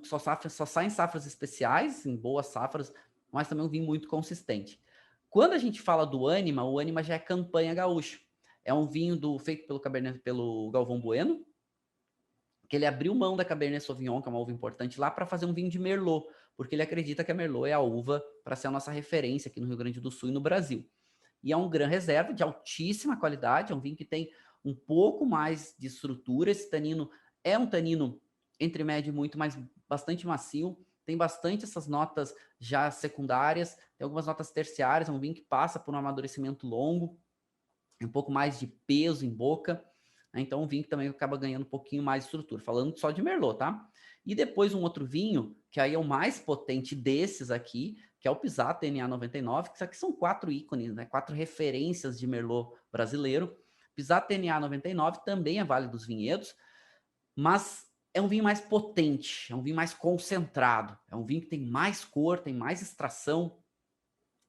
só sai em safras especiais, em boas safras, mas também um vinho muito consistente. Quando a gente fala do Ânima, o Ânima já é campanha gaúcha. É um vinho feito pelo Galvão Bueno, que ele abriu mão da Cabernet Sauvignon, que é uma uva importante lá, para fazer um vinho de Merlot, porque ele acredita que a Merlot é a uva para ser a nossa referência aqui no Rio Grande do Sul e no Brasil. E é um Gran Reserva de altíssima qualidade, é um vinho que tem um pouco mais de estrutura. Esse tanino é um tanino entre médio e muito, mas bastante macio, tem bastante essas notas já secundárias, tem algumas notas terciárias, é um vinho que passa por um amadurecimento longo, um pouco mais de peso em boca, né? Então um vinho que também acaba ganhando um pouquinho mais de estrutura, falando só de Merlot, tá? E depois um outro vinho, que aí é o mais potente desses aqui, que é o Pisato NA 99, que isso aqui são 4 ícones, né? 4 referências de Merlot brasileiro. Pisato NA 99 também é Vale dos Vinhedos, mas é um vinho mais potente, é um vinho mais concentrado, é um vinho que tem mais cor, tem mais extração,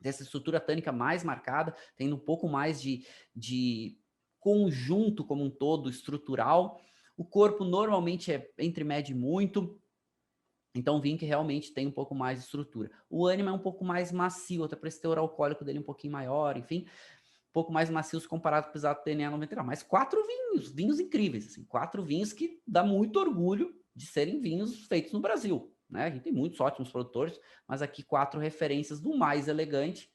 dessa estrutura tânica mais marcada, tendo um pouco mais de conjunto como um todo estrutural. O corpo normalmente é entre médio e muito, então, vinho que realmente tem um pouco mais de estrutura. O Ânima é um pouco mais macio, até por esse teor alcoólico dele um pouquinho maior, enfim, um pouco mais macios comparado com o Pisato DNA 99. Mas 4 vinhos incríveis, assim, 4 vinhos que dá muito orgulho de serem vinhos feitos no Brasil, né? A gente tem muitos ótimos produtores, mas aqui 4 referências do mais elegante,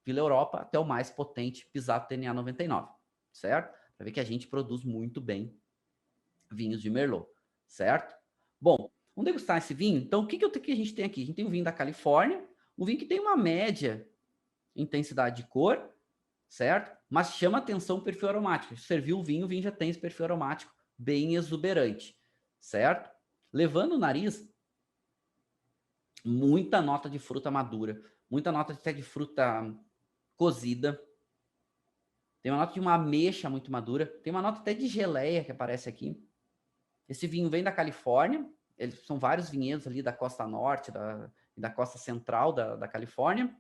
Vila Europa, até o mais potente, Pisato DNA 99, certo? Para ver que a gente produz muito bem vinhos de Merlot, certo? Bom, vamos degustar esse vinho. Então, o que a gente tem aqui? A gente tem um vinho da Califórnia, um vinho que tem uma média intensidade de cor, certo? Mas chama atenção o perfil aromático. Serviu o vinho já tem esse perfil aromático bem exuberante, certo? Levando o nariz, muita nota de fruta madura, muita nota até de fruta cozida. Tem uma nota de uma ameixa muito madura. Tem uma nota até de geleia que aparece aqui. Esse vinho vem da Califórnia. São vários vinhedos ali da costa norte e da costa central da Califórnia.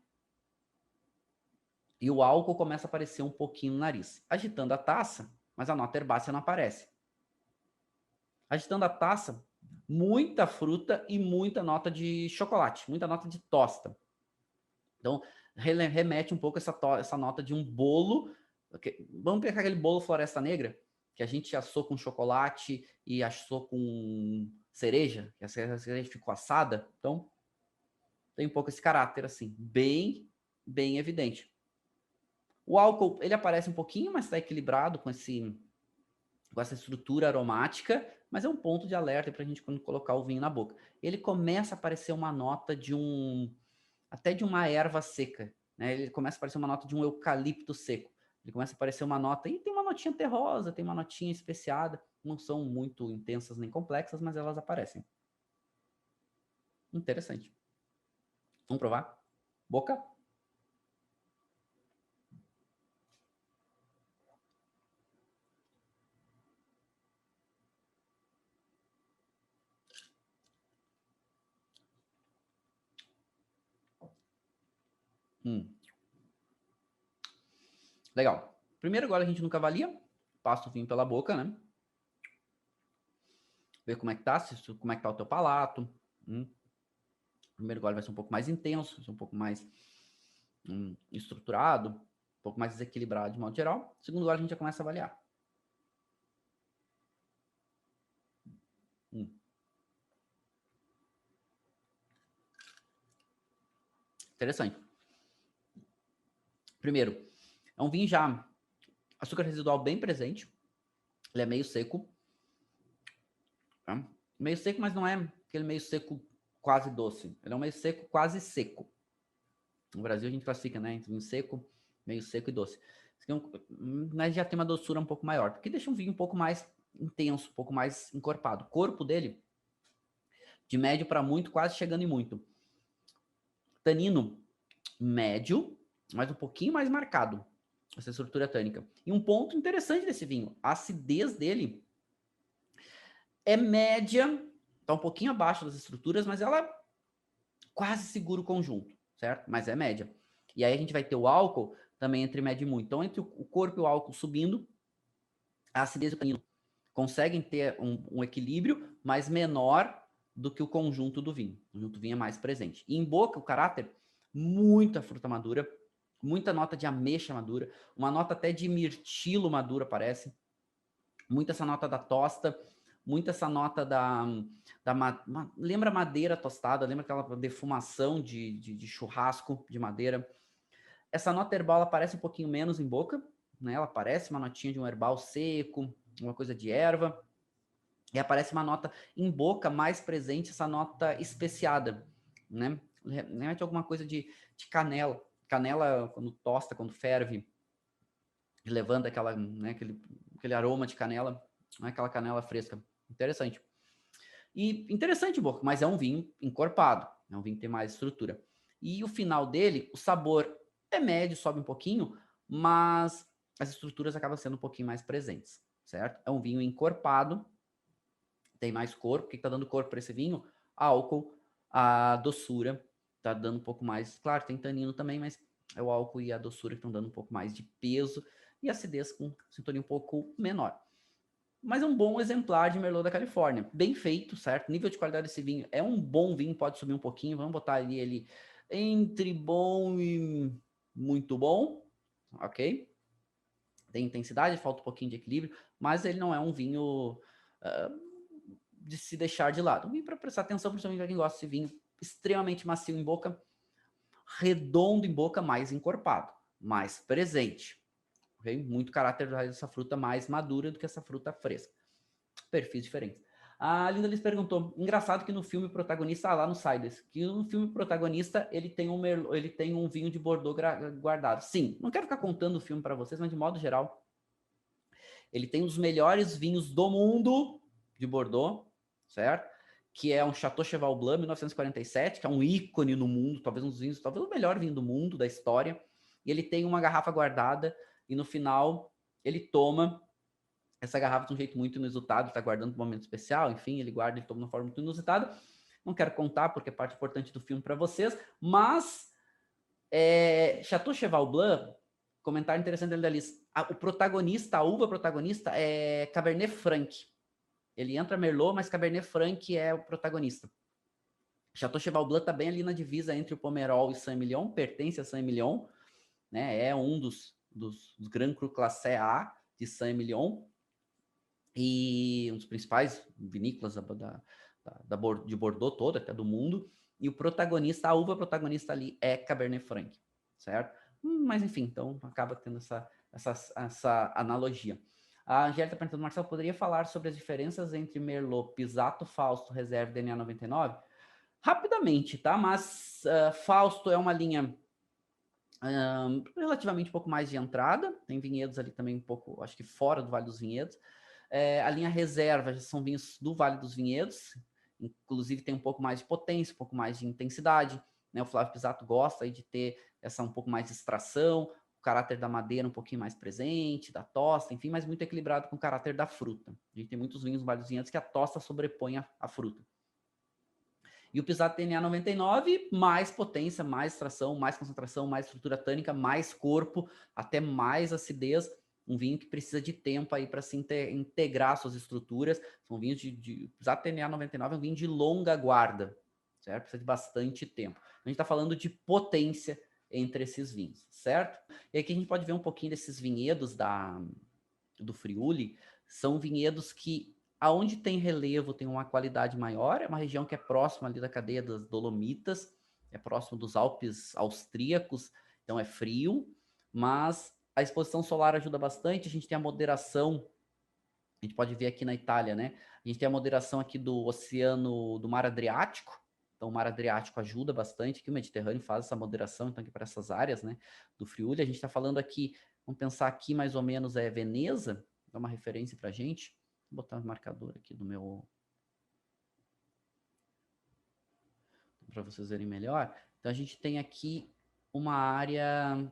E o álcool começa a aparecer um pouquinho no nariz. Agitando a taça, mas a nota herbácea não aparece. Agitando a taça, muita fruta e muita nota de chocolate, muita nota de tosta. Então, remete um pouco essa nota de um bolo. Vamos pegar aquele bolo Floresta Negra, que a gente assou com chocolate e assou com cereja, que a cereja ficou assada. Então, tem um pouco esse caráter, assim, bem evidente. O álcool, ele aparece um pouquinho, mas está equilibrado com essa estrutura aromática, mas é um ponto de alerta para a gente quando colocar o vinho na boca. Ele começa a aparecer uma nota até de uma erva seca, né? Ele começa a aparecer uma nota de um eucalipto seco. Ele começa a aparecer uma nota, e tem uma notinha terrosa, tem uma notinha especiada, não são muito intensas nem complexas, mas elas aparecem. Interessante. Vamos provar? Boca? Hum. Legal. Primeiro, agora a gente nunca avalia. Passa o vinho pela boca, né? Ver como é que tá, como é que tá o teu palato. Primeiro gole vai ser um pouco mais intenso, vai ser um pouco mais estruturado, um pouco mais desequilibrado de modo geral. Segundo gole a gente já começa a avaliar. Interessante. Primeiro, é um vinho já açúcar residual bem presente. Ele é meio seco. Tá? Meio seco, mas não é aquele meio seco quase doce. Ele é um meio seco quase seco. No Brasil a gente classifica, né, entre vinho seco, meio seco e doce. Mas já tem uma doçura um pouco maior, porque deixa um vinho um pouco mais intenso, um pouco mais encorpado. O corpo dele, de médio para muito, quase chegando em muito. Tanino médio, mas um pouquinho mais marcado, essa estrutura tânica. E um ponto interessante desse vinho, a acidez dele é média, tá um pouquinho abaixo das estruturas, mas ela quase segura o conjunto, certo? Mas é média. E aí a gente vai ter o álcool também entre médio e muito. Então, entre o corpo e o álcool subindo, a acidez e o tanino conseguem ter um equilíbrio, mas menor do que o conjunto do vinho. O conjunto do vinho é mais presente. E em boca, o caráter, muita fruta madura, muita nota de ameixa madura, uma nota até de mirtilo madura, parece. Muita essa nota da tosta, muita essa nota lembra madeira tostada, lembra aquela defumação de churrasco de madeira. Essa nota herbal, ela aparece um pouquinho menos em boca, né? Ela parece uma notinha de um herbal seco, uma coisa de erva. E aparece uma nota em boca mais presente, essa nota especiada, né? Remete alguma coisa de canela. Canela, quando tosta, quando ferve, levanta aquele aroma de canela, né? Aquela canela fresca. Interessante. E interessante, boca, mas é um vinho encorpado, é um vinho que tem mais estrutura. E o final dele, o sabor é médio, sobe um pouquinho, mas as estruturas acabam sendo um pouquinho mais presentes, certo? É um vinho encorpado, tem mais corpo. O que está dando corpo para esse vinho? Álcool, a doçura, está dando um pouco mais. Claro, tem tanino também, mas é o álcool e a doçura que estão dando um pouco mais de peso e acidez com sintonia um pouco menor. Mas é um bom exemplar de Merlot da Califórnia. Bem feito, certo? Nível de qualidade desse vinho é um bom vinho, pode subir um pouquinho. Vamos botar ali ele entre bom e muito bom, ok? Tem intensidade, falta um pouquinho de equilíbrio, mas ele não é um vinho de se deixar de lado. Um vinho para prestar atenção, principalmente para quem gosta de vinho extremamente macio em boca, redondo em boca, mais encorpado, mais presente. Okay? Muito caráter dessa fruta mais madura do que essa fruta fresca. Perfis diferentes. A Linda Liz perguntou, engraçado que no filme o protagonista, lá no Siders, que no filme o protagonista, ele tem um vinho de Bordeaux guardado. Sim, não quero ficar contando o filme para vocês, mas de modo geral, ele tem um dos melhores vinhos do mundo de Bordeaux, certo? Que é um Chateau Cheval Blanc 1947, que é um ícone no mundo, talvez um dos vinhos, talvez o melhor vinho do mundo, da história. E ele tem uma garrafa guardada e no final ele toma essa garrafa de um jeito muito inusitado, está guardando um momento especial, enfim, ele guarda, ele toma de uma forma muito inusitada. Não quero contar porque é parte importante do filme para vocês, mas Chateau Cheval Blanc, comentário interessante da Alice, o protagonista, a uva protagonista é Cabernet Franc. Ele entra Merlot, mas Cabernet Franc é o protagonista. Chateau Cheval Blanc está bem ali na divisa entre o Pomerol e Saint-Emilion, pertence a Saint-Emilion, né? É um dos Grand Cru Classé A de Saint-Emilion e um dos principais vinícolas de Bordeaux todo, até do mundo. e o protagonista, a uva protagonista ali é Cabernet Franc, certo? Mas enfim, então acaba tendo essa analogia. A Angélica está perguntando, Marcelo, poderia falar sobre as diferenças entre Merlot, Pisato, Fausto, Reserva e DNA 99? Rapidamente, tá? Mas Fausto é uma linha relativamente um pouco mais de entrada, tem vinhedos ali também um pouco, acho que fora do Vale dos Vinhedos. A linha Reserva já são vinhos do Vale dos Vinhedos, inclusive tem um pouco mais de potência, um pouco mais de intensidade, né? O Flávio Pisato gosta aí de ter essa um pouco mais de extração, o caráter da madeira um pouquinho mais presente, da tosta, enfim, mas muito equilibrado com o caráter da fruta. A gente tem muitos vinhos do Vale dos Vinhedos que a tosta sobrepõe a fruta. E o Pisato DNA 99, mais potência, mais extração, mais concentração, mais estrutura tânica, mais corpo, até mais acidez. Um vinho que precisa de tempo aí para se integrar suas estruturas. São vinhos de Pisato DNA 99 é um vinho de longa guarda, certo? Precisa de bastante tempo. A gente está falando de potência entre esses vinhos, certo? E aqui a gente pode ver um pouquinho desses vinhedos do Friuli. São vinhedos que aonde tem relevo tem uma qualidade maior, é uma região que é próxima ali da cadeia das Dolomitas, é próximo dos Alpes austríacos, então é frio, mas a exposição solar ajuda bastante, a gente tem a moderação, a gente pode ver aqui na Itália, né? A gente tem a moderação aqui do oceano, do mar Adriático, então o mar Adriático ajuda bastante, aqui o Mediterrâneo faz essa moderação, então aqui para essas áreas, né, do Friuli, a gente está falando aqui, vamos pensar aqui mais ou menos é Veneza, dá uma referência para a gente. Vou botar um marcador aqui no meu, para vocês verem melhor. Então a gente tem aqui uma área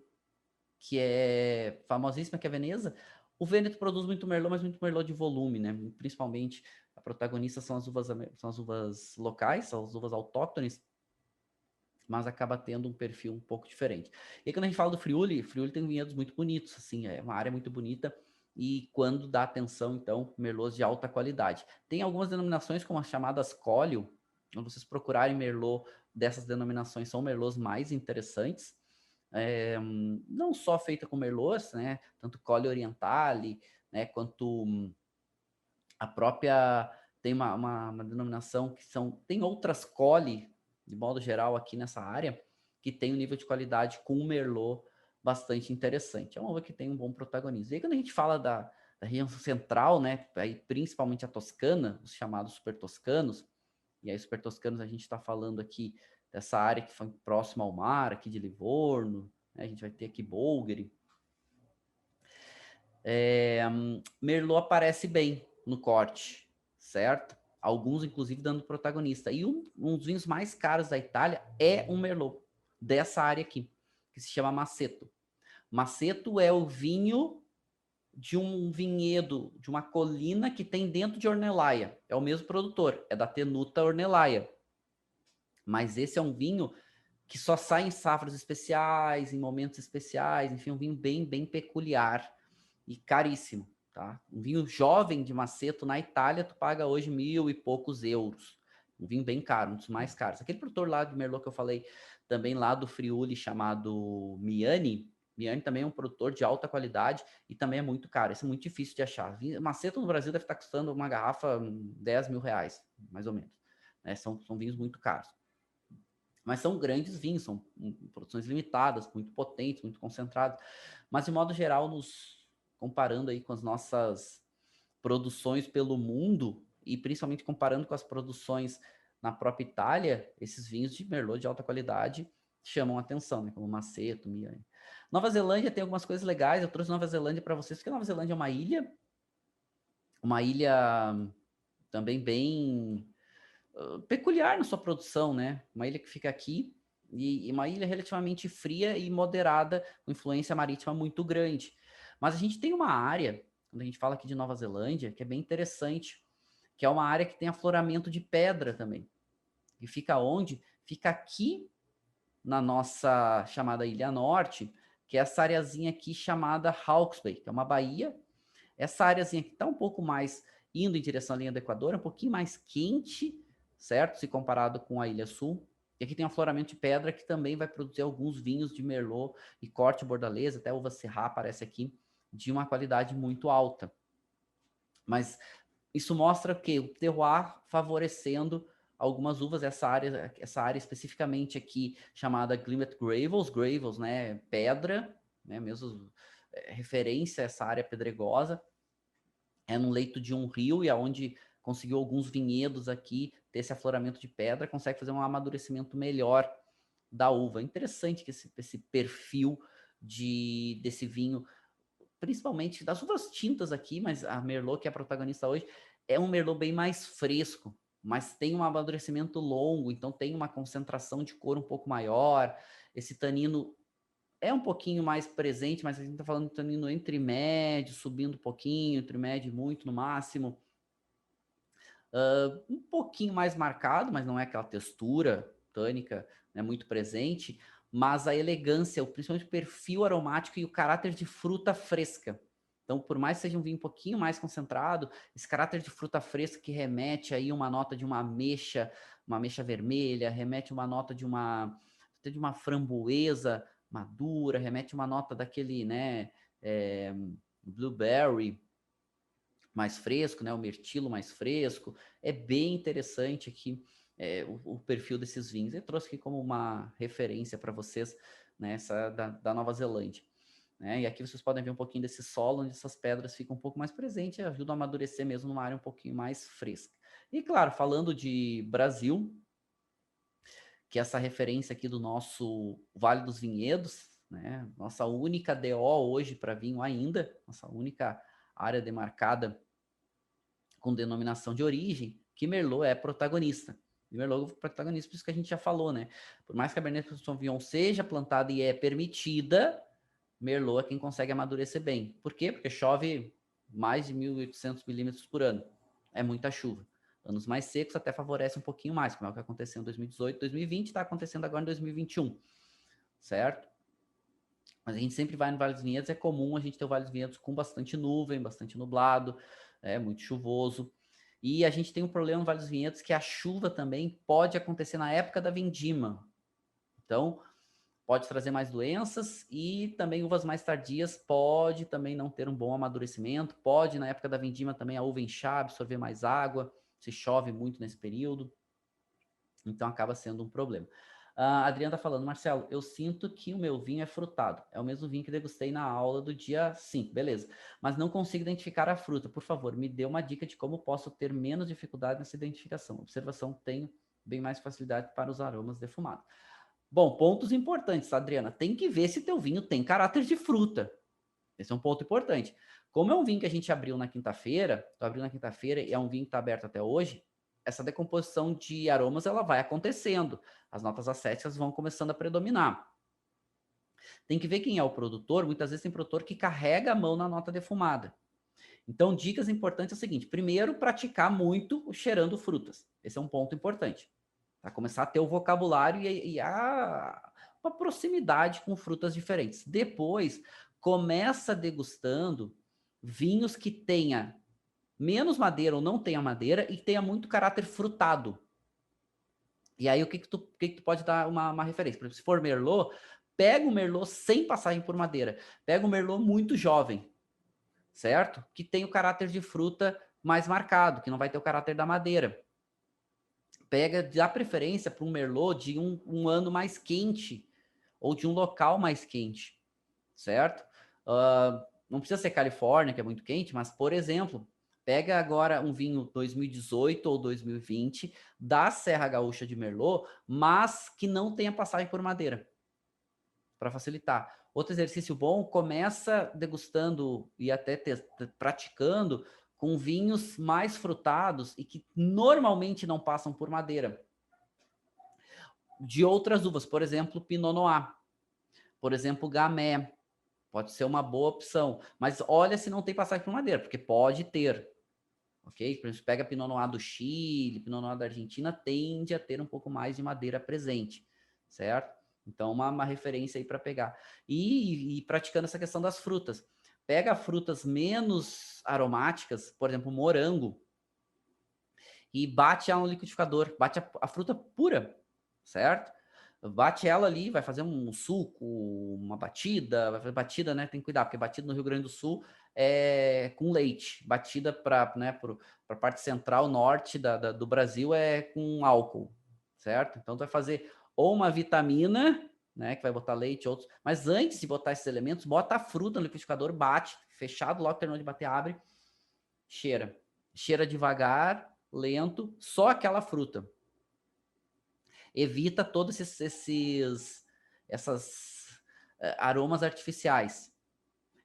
que é famosíssima, que é Veneza. O Vêneto produz muito Merlot, mas muito Merlot de volume, né? Principalmente a protagonista são as uvas locais, são as uvas autóctones, mas acaba tendo um perfil um pouco diferente. E aí, quando a gente fala do Friuli, Friuli tem vinhedos muito bonitos, assim, é uma área muito bonita, e quando dá atenção, então, Merlots de alta qualidade. Tem algumas denominações, como as chamadas Collio, quando vocês procurarem Merlot dessas denominações, são Merlots mais interessantes, não só feita com Merlots, né, tanto Collio Orientale, né, quanto a própria, tem uma denominação que tem outras Colli, de modo geral, aqui nessa área, que tem um nível de qualidade com o Merlot bastante interessante. É uma uva que tem um bom protagonismo. E aí, quando a gente fala da região central, né, aí principalmente a Toscana, os chamados super toscanos, e aí super toscanos a gente está falando aqui dessa área que foi próxima ao mar, aqui de Livorno, né, a gente vai ter aqui Bolgheri. Merlot aparece bem no corte, certo? Alguns, inclusive, dando protagonista. E um dos vinhos mais caros da Itália é um Merlot, dessa área aqui, que se chama Maceto. Maceto é o vinho de um vinhedo, de uma colina que tem dentro de Ornellaia. É o mesmo produtor, é da Tenuta Ornellaia. Mas esse é um vinho que só sai em safras especiais, em momentos especiais, enfim, um vinho bem, bem peculiar e caríssimo, tá? Um vinho jovem de Maceto na Itália, tu paga hoje 1.000 e poucos euros. Um vinho bem caro, um dos mais caros. Aquele produtor lá de Merlot que eu falei, também lá do Friuli, chamado Miani, Miani também é um produtor de alta qualidade e também é muito caro. Esse é muito difícil de achar. Maceto no Brasil deve estar custando uma garrafa 10 mil reais, mais ou menos. Né? São vinhos muito caros. Mas são grandes vinhos, são produções limitadas, muito potentes, muito concentradas. Mas, de modo geral, comparando aí com as nossas produções pelo mundo, e principalmente comparando com as produções na própria Itália, esses vinhos de Merlot de alta qualidade chamam a atenção, né? Como Maceto, Miani. Nova Zelândia tem algumas coisas legais, eu trouxe Nova Zelândia para vocês, porque Nova Zelândia é uma ilha também bem peculiar na sua produção, né? Uma ilha que fica aqui e uma ilha relativamente fria e moderada, com influência marítima muito grande. Mas a gente tem uma área, quando a gente fala aqui de Nova Zelândia, que é bem interessante, que é uma área que tem afloramento de pedra também. E fica onde? Fica aqui na nossa chamada Ilha Norte, que é essa areazinha aqui chamada Hawke's Bay, que é uma baía. Essa areazinha aqui está um pouco mais indo em direção à linha do Equador, é um pouquinho mais quente, certo? Se comparado com a Ilha Sul. E aqui tem um afloramento de pedra que também vai produzir alguns vinhos de Merlot e corte bordalês, até uva Syrah aparece aqui, de uma qualidade muito alta. Mas isso mostra que o terroir favorecendo algumas uvas, essa área especificamente aqui chamada Glimmet Gravels, né, pedra, né, mesmo referência a essa área pedregosa, é no leito de um rio e aonde conseguiu alguns vinhedos aqui ter esse afloramento de pedra, consegue fazer um amadurecimento melhor da uva. Interessante que esse perfil desse vinho, principalmente das uvas tintas aqui, mas a Merlot, que é a protagonista hoje, é um Merlot bem mais fresco, mas tem um amadurecimento longo, então tem uma concentração de cor um pouco maior. Esse tanino é um pouquinho mais presente, mas a gente está falando de tanino entre médio, subindo um pouquinho, entre médio e muito no máximo. Um pouquinho mais marcado, mas não é aquela textura tânica, né, muito presente, mas a elegância, principalmente o perfil aromático e o caráter de fruta fresca. Então, por mais que seja um vinho um pouquinho mais concentrado, esse caráter de fruta fresca que remete aí uma nota de uma ameixa vermelha, remete uma nota de uma framboesa madura, remete uma nota daquele, né, blueberry mais fresco, né, o mirtilo mais fresco. É bem interessante aqui o perfil desses vinhos. Eu trouxe aqui como uma referência para vocês, né, essa da Nova Zelândia. Né? E aqui vocês podem ver um pouquinho desse solo, onde essas pedras ficam um pouco mais presentes e ajudam a amadurecer mesmo numa área um pouquinho mais fresca. E claro, falando de Brasil, que é essa referência aqui do nosso Vale dos Vinhedos, né? Nossa única DO hoje para vinho ainda, nossa única área demarcada com denominação de origem, que Merlot é protagonista. E Merlot é protagonista, por isso que a gente já falou, né? Por mais que a Cabernet Sauvignon seja plantada e é permitida, Merlot é quem consegue amadurecer bem. Por quê? Porque chove mais de 1.800 milímetros por ano. É muita chuva. Anos mais secos até favorece um pouquinho mais, como é o que aconteceu em 2018, 2020, está acontecendo agora em 2021, certo? Mas a gente sempre vai no Vale dos Vinhedos, é comum a gente ter o Vale dos Vinhedos com bastante nuvem, bastante nublado, muito chuvoso. E a gente tem um problema no Vale dos Vinhedos que a chuva também pode acontecer na época da vindima. Então, pode trazer mais doenças e também uvas mais tardias pode também não ter um bom amadurecimento, pode na época da vindima também a uva inchar, absorver mais água, se chove muito nesse período. Então acaba sendo um problema. A Adriana está falando, Marcelo, eu sinto que o meu vinho é frutado. É o mesmo vinho que degustei na aula do dia 5, beleza. Mas não consigo identificar a fruta. Por favor, me dê uma dica de como posso ter menos dificuldade nessa identificação. Observação, tenho bem mais facilidade para os aromas defumados. Bom, pontos importantes, Adriana. Tem que ver se teu vinho tem caráter de fruta. Esse é um ponto importante. Como é um vinho que a gente abriu na quinta-feira, e é um vinho que está aberto até hoje, essa decomposição de aromas ela vai acontecendo. As notas acéticas vão começando a predominar. Tem que ver quem é o produtor. Muitas vezes tem produtor que carrega a mão na nota defumada. Então, dicas importantes é o seguinte: primeiro, praticar muito o cheirando frutas. Esse é um ponto importante. Para começar a ter o vocabulário e uma proximidade com frutas diferentes. Depois, começa degustando vinhos que tenha menos madeira ou não tenha madeira e tenha muito caráter frutado. E aí, o que que tu pode dar uma referência? Por exemplo, se for Merlot, pega o Merlot sem passagem por madeira. Pega o Merlot muito jovem, certo? Que tem o caráter de fruta mais marcado, que não vai ter o caráter da madeira. Pega, dá preferência para um Merlot de um ano mais quente, ou de um local mais quente, certo? Não precisa ser Califórnia, que é muito quente, mas, por exemplo, pega agora um vinho 2018 ou 2020 da Serra Gaúcha de Merlot, mas que não tenha passagem por madeira, para facilitar. Outro exercício bom, começa degustando e até praticando com vinhos mais frutados e que normalmente não passam por madeira. De outras uvas, por exemplo, Pinot Noir, por exemplo, Gamay, pode ser uma boa opção, mas olha se não tem passagem por madeira, porque pode ter, ok? Por exemplo, pega Pinot Noir do Chile, Pinot Noir da Argentina, tende a ter um pouco mais de madeira presente, certo? Então, uma referência aí para pegar. E praticando essa questão das frutas. Pega frutas menos aromáticas, por exemplo, morango, e bate ela no liquidificador, bate a fruta pura, certo? Bate ela ali, vai fazer um suco, uma batida, vai fazer batida, né? Tem que cuidar, porque batida no Rio Grande do Sul com leite, batida para, né, para a parte central, norte do Brasil é com álcool, certo? Então, tu vai fazer ou uma vitamina, né, que vai botar leite, outros, mas antes de botar esses elementos, bota a fruta no liquidificador, bate, fechado, logo terminou de bater, abre, cheira. Cheira devagar, lento, só aquela fruta. Evita todos essas aromas artificiais.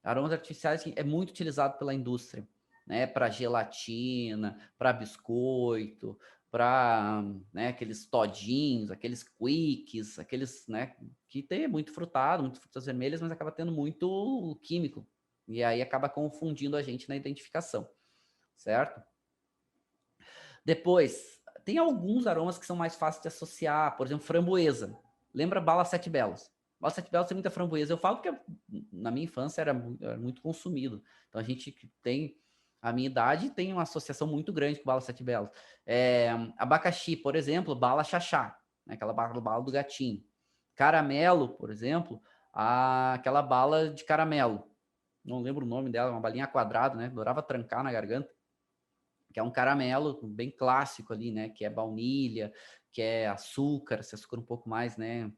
Aromas artificiais que é muito utilizado pela indústria, né? Para gelatina, para biscoito, para, né, aqueles todinhos, aqueles quicks, aqueles, né, que tem muito frutado, muito frutas vermelhas, mas acaba tendo muito químico. E aí acaba confundindo a gente na identificação, certo? Depois, tem alguns aromas que são mais fáceis de associar, por exemplo, framboesa. Lembra bala sete belas? Bala sete belas tem muita framboesa. Eu falo que na minha infância era muito consumido. Então a gente que tem a minha idade tem uma associação muito grande com bala sete belas. Abacaxi, por exemplo, bala xaxá, né? Aquela bala do gatinho. Caramelo, por exemplo, aquela bala de caramelo. Não lembro o nome dela, uma balinha quadrada, né? Adorava trancar na garganta, que é um caramelo bem clássico ali, né? Que é baunilha, que é açúcar, esse açúcar um pouco mais, né,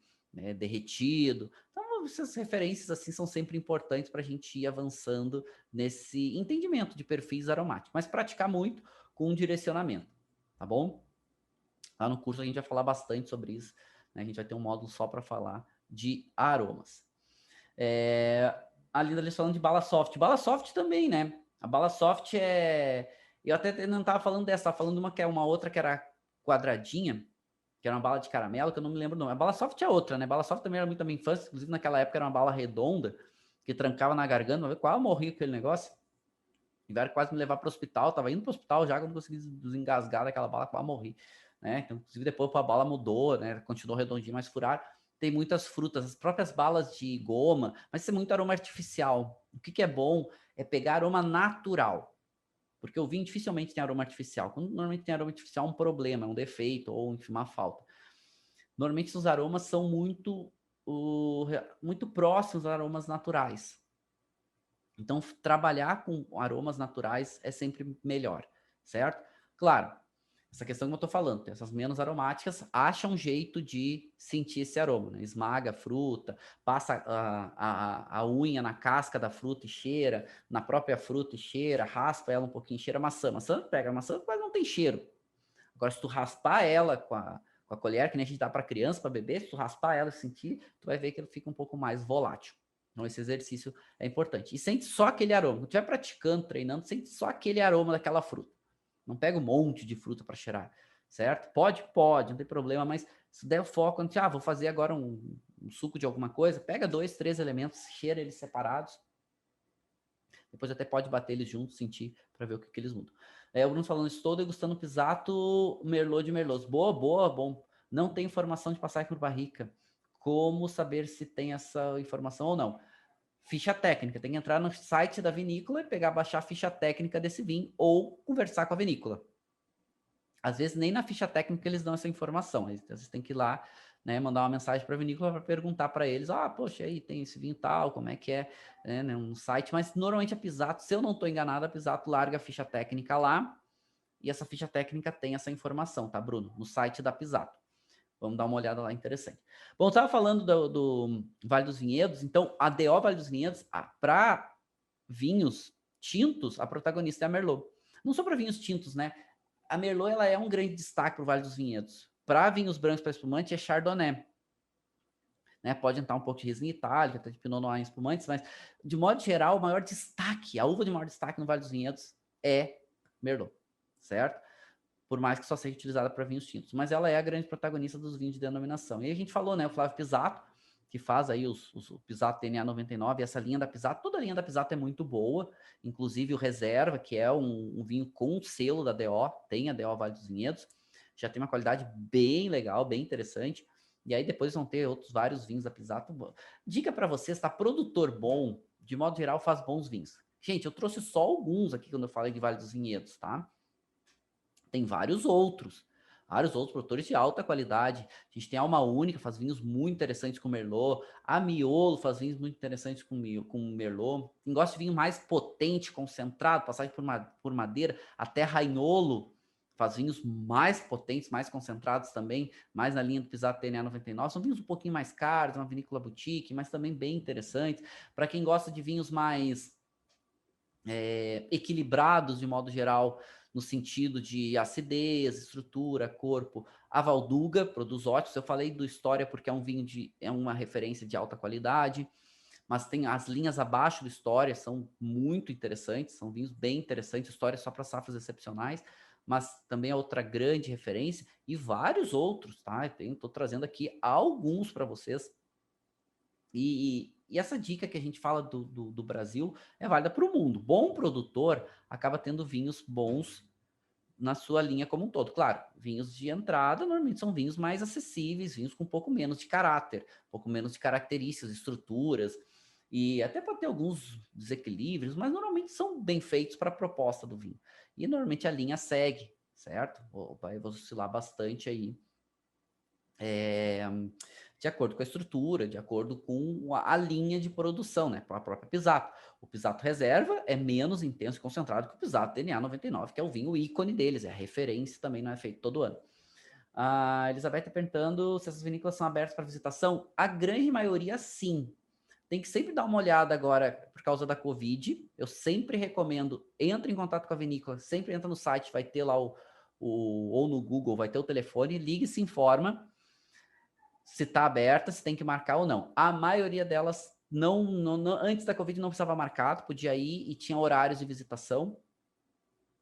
derretido. Então, essas referências assim são sempre importantes para a gente ir avançando nesse entendimento de perfis aromáticos, mas praticar muito com um direcionamento, tá bom? Lá no curso a gente vai falar bastante sobre isso, né? A gente vai ter um módulo só para falar de aromas. A Linda ali falando de bala soft. Bala soft também, né? A bala soft é. Eu até não tava falando dessa, tava falando de uma que é uma outra que era quadradinha, que era uma bala de caramelo, que eu não me lembro o nome. A bala soft é outra, né? Bala soft também era muito da minha infância, inclusive naquela época era uma bala redonda, que trancava na garganta, quase morri com aquele negócio. Tiveram quase me levar para o hospital, tava indo para o hospital já, quando consegui desengasgar daquela bala, quase morri. Né? Então, inclusive, depois a bala mudou, né? Continuou redondinho, mas furaram. Tem muitas frutas, as próprias balas de goma, mas isso é muito aroma artificial. O que é bom é pegar aroma natural, porque o vinho dificilmente tem aroma artificial. Quando normalmente tem aroma artificial, é um problema, é um defeito ou enfim, uma falta. Normalmente os aromas são muito próximos aos aromas naturais. Então, trabalhar com aromas naturais é sempre melhor, certo? Claro, essa questão que eu tô falando, essas menos aromáticas acham um jeito de sentir esse aroma, né? Esmaga a fruta, passa a unha na casca da fruta e cheira, na própria fruta e cheira, raspa ela um pouquinho, cheira maçã. Maçã, pega a maçã, quase não tem cheiro. Agora, se tu raspar ela com a colher, que nem a gente dá para criança, para bebê, se tu raspar ela e sentir, tu vai ver que ele fica um pouco mais volátil. Então, esse exercício é importante. E sente só aquele aroma. Quando estiver praticando, treinando, sente só aquele aroma daquela fruta. Não pega um monte de fruta para cheirar, certo? Pode, não tem problema, mas se der o foco, quando vou fazer agora um suco de alguma coisa, pega 2, 3 elementos, cheira eles separados. Depois até pode bater eles juntos, sentir, para ver o que eles mudam. O Bruno falando, estou degustando Pisato Merlot de Merlot. Boa, bom. Não tem informação de passagem por barrica. Como saber se tem essa informação ou não? Ficha técnica, tem que entrar no site da vinícola e baixar a ficha técnica desse vinho ou conversar com a vinícola. Às vezes nem na ficha técnica eles dão essa informação, às vezes tem que ir lá, né, mandar uma mensagem para a vinícola para perguntar para eles, poxa, aí tem esse vinho tal, como é que é, né, um site, mas normalmente a Pisato, se eu não estou enganado, a Pisato larga a ficha técnica lá e essa ficha técnica tem essa informação, tá, Bruno? No site da Pisato. Vamos dar uma olhada lá, interessante. Bom, eu estava falando do Vale dos Vinhedos, então a DO Vale dos Vinhedos, para vinhos tintos, a protagonista é a Merlot. Não só para vinhos tintos, né? A Merlot ela é um grande destaque para o Vale dos Vinhedos. Para vinhos brancos para espumante é Chardonnay. Né? Pode entrar um pouco de Riesling itálica, até de Pinot Noir em espumantes, mas de modo geral, o maior destaque, a uva de maior destaque no Vale dos Vinhedos é Merlot, certo? Por mais que só seja utilizada para vinhos tintos, mas ela é a grande protagonista dos vinhos de denominação. E a gente falou, né, o Flávio Pisato, que faz aí o Pisato DNA 99, essa linha da Pisato, toda a linha da Pisato é muito boa, inclusive o Reserva, que é um vinho com selo da DO, tem a DO Vale dos Vinhedos, já tem uma qualidade bem legal, bem interessante, e aí depois vão ter outros vários vinhos da Pisato. Dica para vocês, tá? Produtor bom, de modo geral, faz bons vinhos. Gente, eu trouxe só alguns aqui quando eu falei de Vale dos Vinhedos, tá? Tem vários outros. vários outros produtores de alta qualidade. A gente tem a Alma Única, faz vinhos muito interessantes com Merlot. A Miolo faz vinhos muito interessantes com Merlot. Quem gosta de vinho mais potente, concentrado, passagem por madeira, até Rainolo faz vinhos mais potentes, mais concentrados também, mais na linha do Pisato TNA 99. São vinhos um pouquinho mais caros, uma vinícola boutique, mas também bem interessantes. Para quem gosta de vinhos mais equilibrados de modo geral, no sentido de acidez, estrutura, corpo. A Valduga produz ótimos. Eu falei do História porque é uma referência de alta qualidade, mas tem as linhas abaixo do História, são muito interessantes, são vinhos bem interessantes. História só para safras excepcionais, mas também é outra grande referência, e vários outros, tá? Estou trazendo aqui alguns para vocês. E essa dica que a gente fala do Brasil é válida para o mundo. Bom produtor acaba tendo vinhos bons na sua linha como um todo. Claro, vinhos de entrada normalmente são vinhos mais acessíveis, vinhos com um pouco menos de caráter, um pouco menos de características, estruturas, e até pode ter alguns desequilíbrios, mas normalmente são bem feitos para a proposta do vinho. E normalmente a linha segue, certo? Vai oscilar bastante aí. De acordo com a estrutura, de acordo com a linha de produção, né? A própria Pisato. O Pisato Reserva é menos intenso e concentrado que o Pisato DNA 99, que é o vinho ícone deles, é a referência, também não é feito todo ano. A Elizabeth está perguntando se essas vinícolas são abertas para visitação. A grande maioria, sim. Tem que sempre dar uma olhada agora por causa da Covid. Eu sempre recomendo, entre em contato com a vinícola, sempre entra no site, vai ter lá ou no Google, vai ter o telefone, ligue e se informa se está aberta, se tem que marcar ou não. A maioria delas antes da Covid não precisava marcar, podia ir e tinha horários de visitação.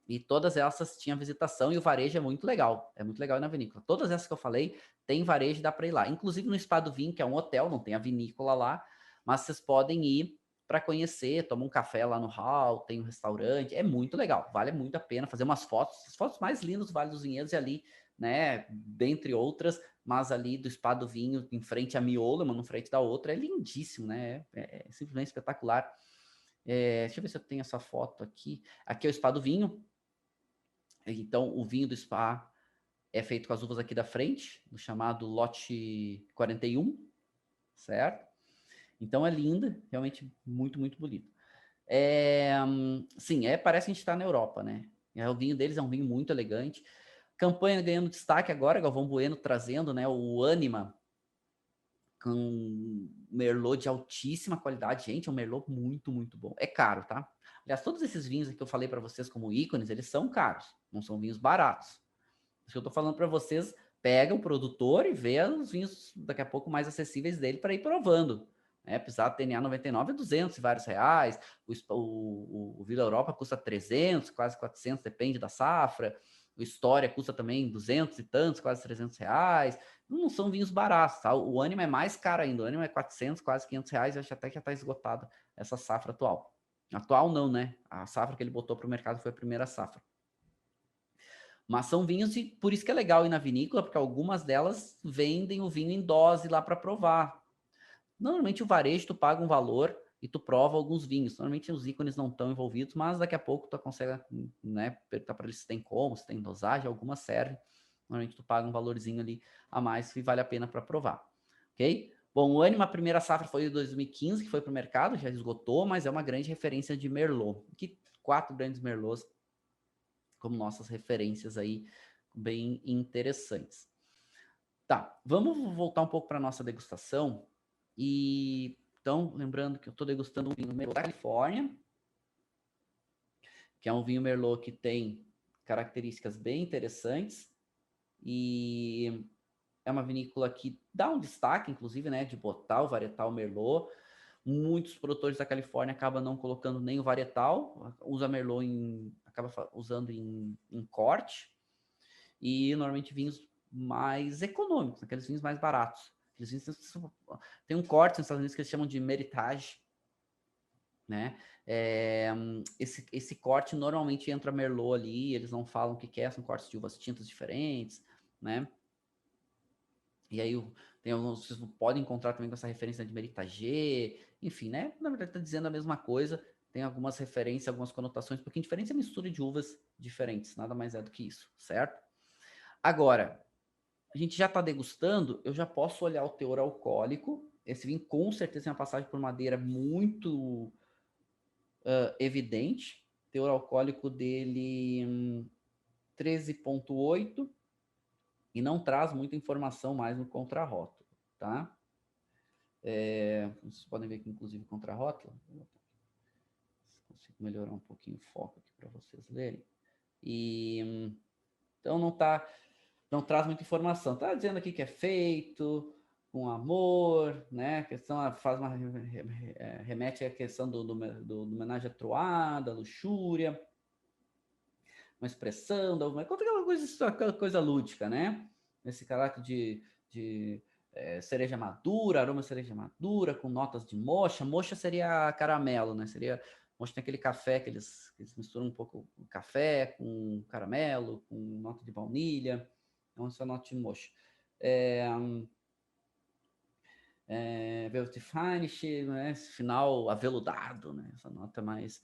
E todas essas tinham visitação, e o varejo é muito legal na vinícola. Todas essas que eu falei tem varejo e dá para ir lá. Inclusive no Spa do Vinho, que é um hotel, não tem a vinícola lá, mas vocês podem ir para conhecer, tomar um café lá no hall, tem um restaurante, é muito legal, vale muito a pena fazer umas fotos, as fotos mais lindas do Vale dos Vinhedos e ali, né, dentre outras, mas ali do Spa do Vinho, em frente à Miolo, uma no frente da outra, é lindíssimo, né, é simplesmente espetacular. Deixa eu ver se eu tenho essa foto aqui. Aqui é o Spa do Vinho. Então, o vinho do Spa é feito com as uvas aqui da frente, no chamado lote 41, certo? Então, é linda, realmente muito, muito bonito. Sim, parece que a gente está na Europa, né? O vinho deles é um vinho muito elegante. Campanha ganhando destaque agora, Galvão Bueno trazendo, né, o Anima com Merlot de altíssima qualidade. Gente, é um Merlot muito, muito bom. É caro, tá? Aliás, todos esses vinhos que eu falei para vocês como ícones, eles são caros, não são vinhos baratos. Isso que eu tô falando para vocês, pega o produtor e vê os vinhos daqui a pouco mais acessíveis dele para ir provando. Pisato TNA 99 é 200 e vários reais, o Vila Europa custa 300, quase 400, depende da safra. O História custa também 200 e tantos, quase 300 reais. Não são vinhos baratos, tá? O Anima é mais caro ainda, o Anima é 400, quase 500 reais, eu acho até que já está esgotado essa safra atual. Atual não, né? A safra que ele botou para o mercado foi a primeira safra. Mas são vinhos, e por isso que é legal ir na vinícola, porque algumas delas vendem o vinho em dose lá para provar. Normalmente o varejo tu paga um valor e tu prova alguns vinhos. Normalmente os ícones não estão envolvidos, mas daqui a pouco tu consegue, né, perguntar para eles se tem como, se tem dosagem, algumas servem. Normalmente tu paga um valorzinho ali a mais e vale a pena para provar, ok? Bom, o Anima, a primeira safra foi em 2015, que foi para o mercado, já esgotou, mas é uma grande referência de Merlot. Aqui 4 grandes Merlots como nossas referências aí bem interessantes. Tá, vamos voltar um pouco para a nossa degustação. E então, lembrando que eu estou degustando um vinho Merlot da Califórnia, que é um vinho Merlot que tem características bem interessantes e é uma vinícola que dá um destaque, inclusive, né, de botar o varietal Merlot. Muitos produtores da Califórnia acabam não colocando nem o varietal, usa Merlot acaba usando em corte, e normalmente vinhos mais econômicos, aqueles vinhos mais baratos. Aqueles vinhos, tem um corte nos Estados Unidos que eles chamam de meritage, né? Esse corte normalmente entra Merlot ali, eles não falam o que é, são cortes de uvas tintas diferentes, né? E aí vocês podem encontrar também com essa referência de Meritage, enfim, né? Na verdade está dizendo a mesma coisa, tem algumas referências, algumas conotações um pouquinho diferentes, é mistura de uvas diferentes, nada mais é do que isso, certo? Agora, a gente já está degustando, eu já posso olhar o teor alcoólico. Esse vinho com certeza tem uma passagem por madeira muito evidente. Teor alcoólico dele 13,8 e não traz muita informação mais no contrarótulo, tá? Vocês podem ver aqui, inclusive, contrarótulo. Consigo melhorar um pouquinho o foco aqui para vocês lerem. Então não traz muita informação. Tá dizendo aqui que é feito com amor, né? A questão faz uma remete à questão do homenagem à Troá, da luxúria, uma expressão, aquela coisa lúdica, né? Esse caráter de cereja madura, aroma de cereja madura, com notas de mocha. Mocha seria caramelo, né? Mocha tem aquele café que eles misturam um pouco o café com caramelo, com nota de baunilha. Então, essa nota de mocha. Velvet Finish, né? Esse final aveludado, né? Essa nota mais...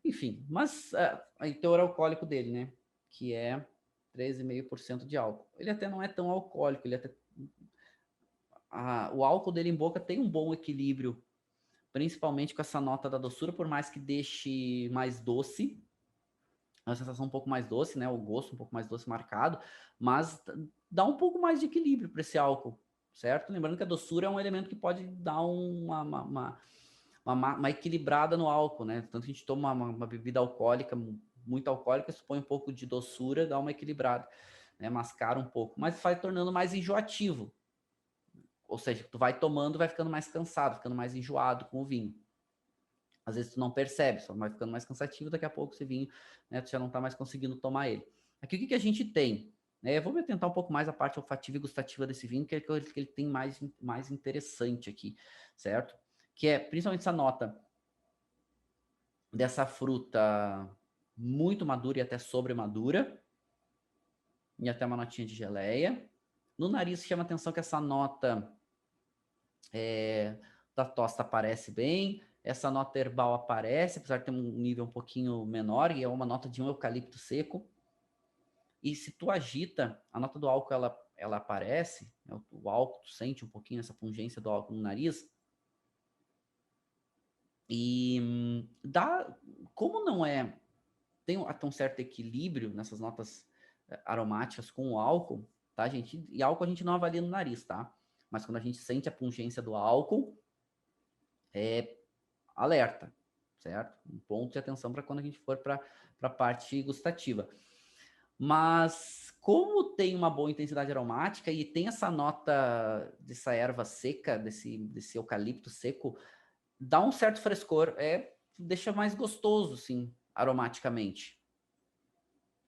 Enfim, mas aí o teor alcoólico dele, né? Que é 13,5% de álcool. Ele até não é tão alcoólico, o álcool dele em boca tem um bom equilíbrio, principalmente com essa nota da doçura, por mais que deixe mais doce, a sensação um pouco mais doce, né? O gosto um pouco mais doce marcado, mas dá um pouco mais de equilíbrio para esse álcool, certo? Lembrando que a doçura é um elemento que pode dar uma equilibrada no álcool, né? Tanto que a gente toma uma bebida alcoólica, muito alcoólica, se põe um pouco de doçura, dá uma equilibrada, né? Mascara um pouco, mas vai tornando mais enjoativo. Ou seja, tu vai tomando, vai ficando mais cansado, ficando mais enjoado com o vinho. Às vezes tu não percebe, só vai ficando mais cansativo, daqui a pouco esse vinho, né, tu já não tá mais conseguindo tomar ele. Aqui o que a gente tem? Eu vou me atentar um pouco mais a parte olfativa e gustativa desse vinho, que ele tem mais interessante aqui, certo? Que é principalmente essa nota dessa fruta muito madura e até sobremadura, e até uma notinha de geleia. No nariz chama atenção que essa nota da tosta aparece bem, essa nota herbal aparece, apesar de ter um nível um pouquinho menor, e é uma nota de um eucalipto seco. E se tu agita, a nota do álcool ela aparece, né? O álcool, tu sente um pouquinho essa pungência do álcool no nariz. E como não tem um certo equilíbrio nessas notas aromáticas com o álcool, tá, gente? E álcool a gente não avalia no nariz, tá? Mas quando a gente sente a pungência do álcool, alerta, certo? Um ponto de atenção para quando a gente for para a parte gustativa. Mas como tem uma boa intensidade aromática e tem essa nota dessa erva seca, desse eucalipto seco, dá um certo frescor, deixa mais gostoso, sim, aromaticamente.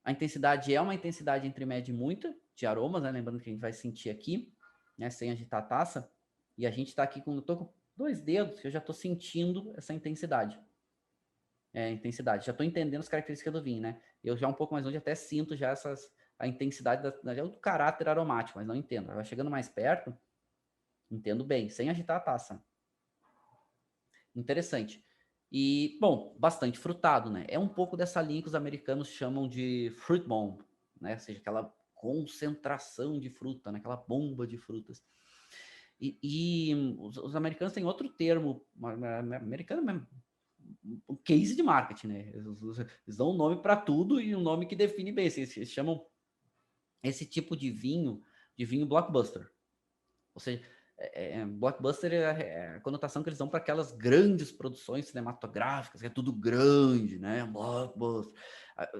A intensidade é uma intensidade entre média e muita de aromas, né? Lembrando que a gente vai sentir aqui, né? Sem agitar a taça. E a gente está aqui eu tô com 2 dedos, eu já estou sentindo essa intensidade. Já estou entendendo as características do vinho, né? Eu já um pouco mais longe até sinto já a intensidade do caráter aromático, mas não entendo. Vai chegando mais perto, entendo bem, sem agitar a taça. Interessante. E, bom, bastante frutado, né? É um pouco dessa linha que os americanos chamam de fruit bomb, né? Ou seja, aquela concentração de fruta, né? Aquela bomba de frutas. Os americanos têm outro termo, americano mesmo, um case de marketing, né? Eles dão um nome para tudo e um nome que define bem. Eles chamam esse tipo de vinho blockbuster. Ou seja, blockbuster é a conotação que eles dão para aquelas grandes produções cinematográficas, que é tudo grande, né? Blockbuster.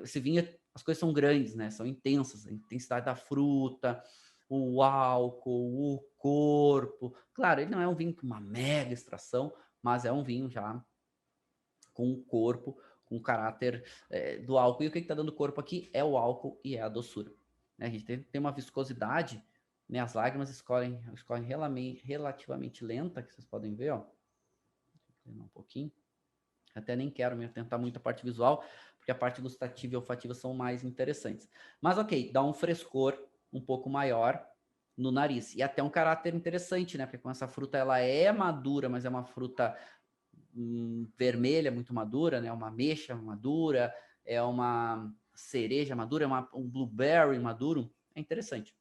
Esse vinho, as coisas são grandes, né? São intensas, a intensidade da fruta, o álcool, o corpo. Claro, ele não é um vinho com uma mega extração, mas é um vinho já com o corpo, com o caráter do álcool. E o que está dando corpo aqui é o álcool e é a doçura. Né? A gente tem uma viscosidade, né? As lágrimas escorrem relativamente lenta, que vocês podem ver, ó. Um pouquinho. Até nem quero me atentar muito à parte visual, porque a parte gustativa e olfativa são mais interessantes. Mas ok, dá um frescor um pouco maior no nariz. E até um caráter interessante, né? Porque com essa fruta ela é madura, mas é uma fruta vermelha muito madura, né? Uma ameixa madura, é uma cereja madura, é um blueberry maduro. é interessante.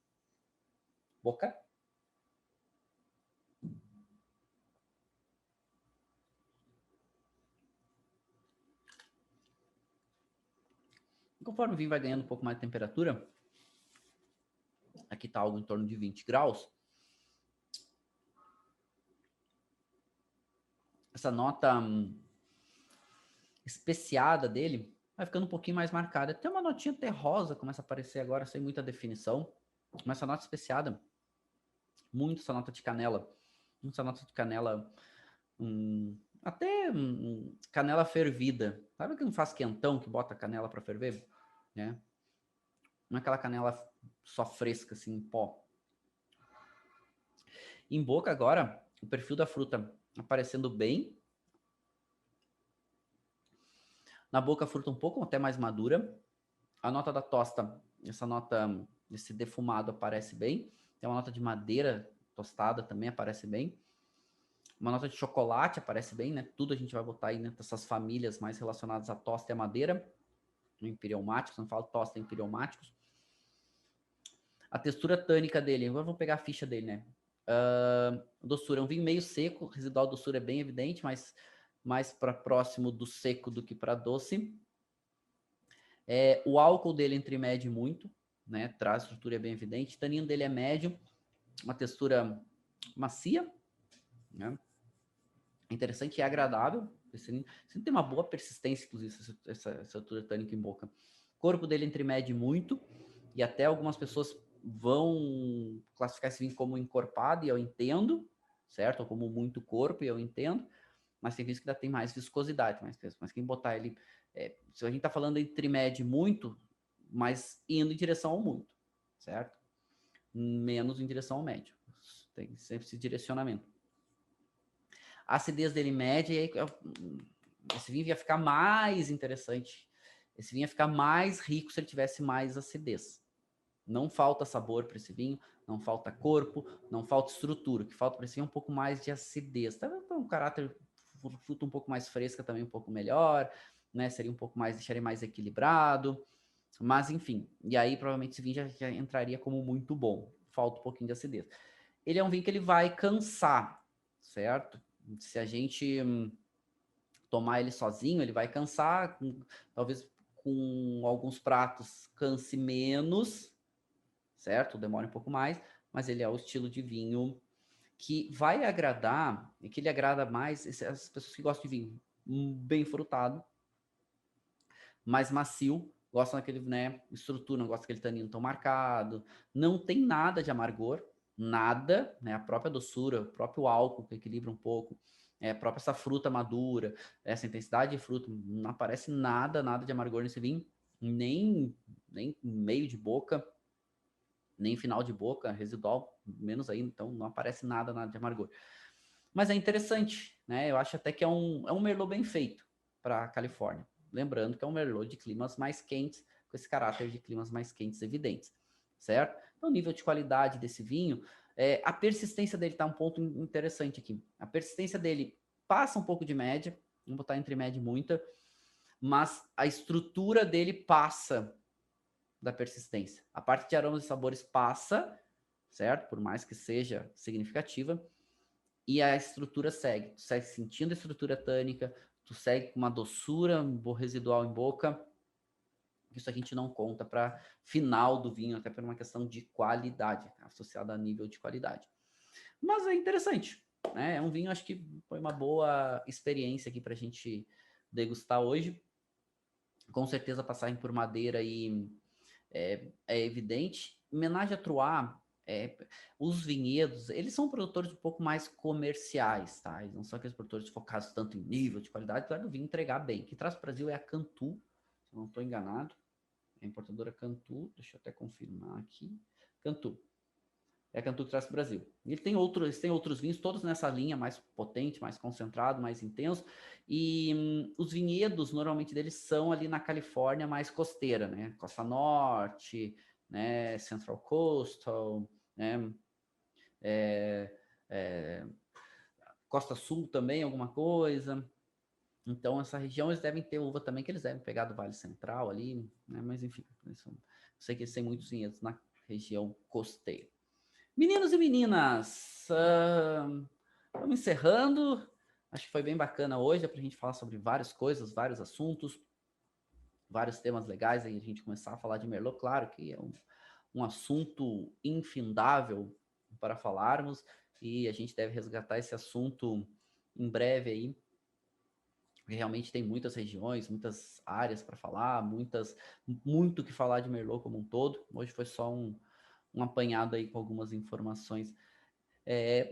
Boca. Conforme o vinho vai ganhando um pouco mais de temperatura, aqui está algo em torno de 20 graus, essa nota especiada dele vai ficando um pouquinho mais marcada. Tem uma notinha terrosa, começa a aparecer agora, sem muita definição, mas essa nota especiada, muito essa nota de canela, muito essa nota de canela, até canela fervida. Sabe que não faz quentão, que bota canela para ferver? Né? Não é aquela canela só fresca, assim, em pó. Em boca agora, o perfil da fruta aparecendo bem. Na boca a fruta um pouco até mais madura. A nota da tosta, essa nota, esse defumado aparece bem. Tem uma nota de madeira tostada também aparece bem. Uma nota de chocolate aparece bem, né? Tudo a gente vai botar aí nessas famílias mais relacionadas à tosta e à madeira. Empireumáticos, não falo tosta, empireumáticos. A textura tânica dele, agora vamos pegar a ficha dele, né? Doçura, é um vinho meio seco, o residual doçura é bem evidente, mas mais para próximo do seco do que para doce. O álcool dele entre médio e muito, né? Traz estrutura bem evidente. O taninho dele é médio, uma textura macia, né? Interessante e agradável. Esse tem uma boa persistência, inclusive, essa estrutura tânica em boca. O corpo dele entre médio e muito, e até algumas pessoas vão classificar esse vinho como encorpado, e eu entendo, certo? Ou como muito corpo, e eu entendo, mas tem vinhos que ainda tem mais viscosidade, mais peso. Mas quem botar ele, se a gente tá falando entre médio e muito, mas indo em direção ao muito, certo? Menos em direção ao médio. Tem sempre esse direcionamento. A acidez dele média, e aí esse vinho ia ficar mais interessante. Esse vinho ia ficar mais rico se ele tivesse mais acidez. Não falta sabor para esse vinho, não falta corpo, não falta estrutura. O que falta para esse vinho é um pouco mais de acidez. Tá um caráter, fruta um pouco mais fresca também, um pouco melhor, né? Seria um pouco mais, deixaria mais equilibrado. Mas enfim, e aí provavelmente esse vinho já entraria como muito bom. Falta um pouquinho de acidez. Ele é um vinho que ele vai cansar, certo? Se a gente tomar ele sozinho, ele vai cansar, talvez com alguns pratos canse menos, certo? Demora um pouco mais, mas ele é o estilo de vinho que vai agradar, e que ele agrada mais as pessoas que gostam de vinho bem frutado, mais macio, gostam daquele, né, estrutura, não gostam daquele tanino tão marcado, não tem nada de amargor, nada, né, a própria doçura, o próprio álcool que equilibra um pouco, a própria essa fruta madura, essa intensidade de fruta, não aparece nada de amargor nesse vinho, nem meio de boca, nem final de boca, residual, menos ainda, então não aparece nada de amargor. Mas é interessante, né? Eu acho até que é um Merlot bem feito para a Califórnia. Lembrando que é um Merlot de climas mais quentes, com esse caráter de climas mais quentes evidentes, certo? Então, o nível de qualidade desse vinho, a persistência dele está um ponto interessante aqui. A persistência dele passa um pouco de média, vamos botar entre média e muita, mas a estrutura dele passa da persistência. A parte de aromas e sabores passa, certo? Por mais que seja significativa, e a estrutura segue. Tu segue sentindo a estrutura tânica, tu segue com uma doçura residual em boca. Isso a gente não conta para final do vinho, até por uma questão de qualidade, associada a nível de qualidade. Mas é interessante, né? É um vinho, acho que foi uma boa experiência aqui para a gente degustar hoje. Com certeza, passagem por madeira e é evidente. Menage à Trois, os vinhedos, eles são produtores um pouco mais comerciais, tá? Eles não são aqueles produtores focados tanto em nível de qualidade, apesar do vinho entregar bem. O que traz para o Brasil é a Cantu, se eu não estou enganado. É a importadora Cantu, deixa eu até confirmar aqui. Cantu. É a Cantu que traz para o Brasil. E ele tem outros vinhos, todos nessa linha mais potente, mais concentrado, mais intenso. E os vinhedos, normalmente, deles são ali na Califórnia mais costeira, né? Costa Norte, né? Central Coastal, né? Costa Sul também, alguma coisa. Então, essa região, eles devem ter uva também, que eles devem pegar do Vale Central ali, né? Mas, enfim, eu sei que eles têm muitos vinhedos região costeira. Meninos e meninas, vamos encerrando. Acho que foi bem bacana hoje, para a gente falar sobre várias coisas, vários assuntos, vários temas legais, aí a gente começar a falar de Merlot, claro que é um assunto infindável para falarmos, e a gente deve resgatar esse assunto em breve aí, porque realmente tem muitas regiões, muitas áreas para falar, muito que falar de Merlot como um todo. Hoje foi só um apanhado aí com algumas informações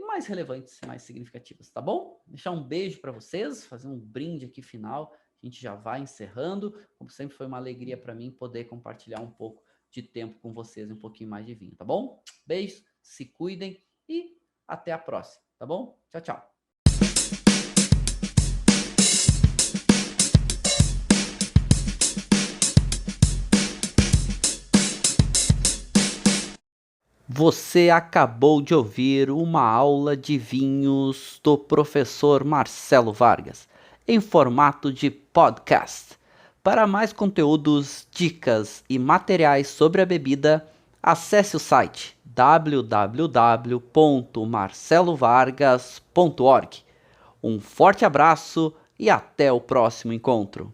mais relevantes, mais significativas, tá bom? Deixar um beijo para vocês, fazer um brinde aqui final, a gente já vai encerrando. Como sempre, foi uma alegria para mim poder compartilhar um pouco de tempo com vocês, um pouquinho mais de vinho, tá bom? Beijos, se cuidem e até a próxima, tá bom? Tchau, tchau. Você acabou de ouvir uma aula de vinhos do professor Marcelo Vargas, em formato de podcast. Para mais conteúdos, dicas e materiais sobre a bebida, acesse o site www.marcelovargas.org. Um forte abraço e até o próximo encontro.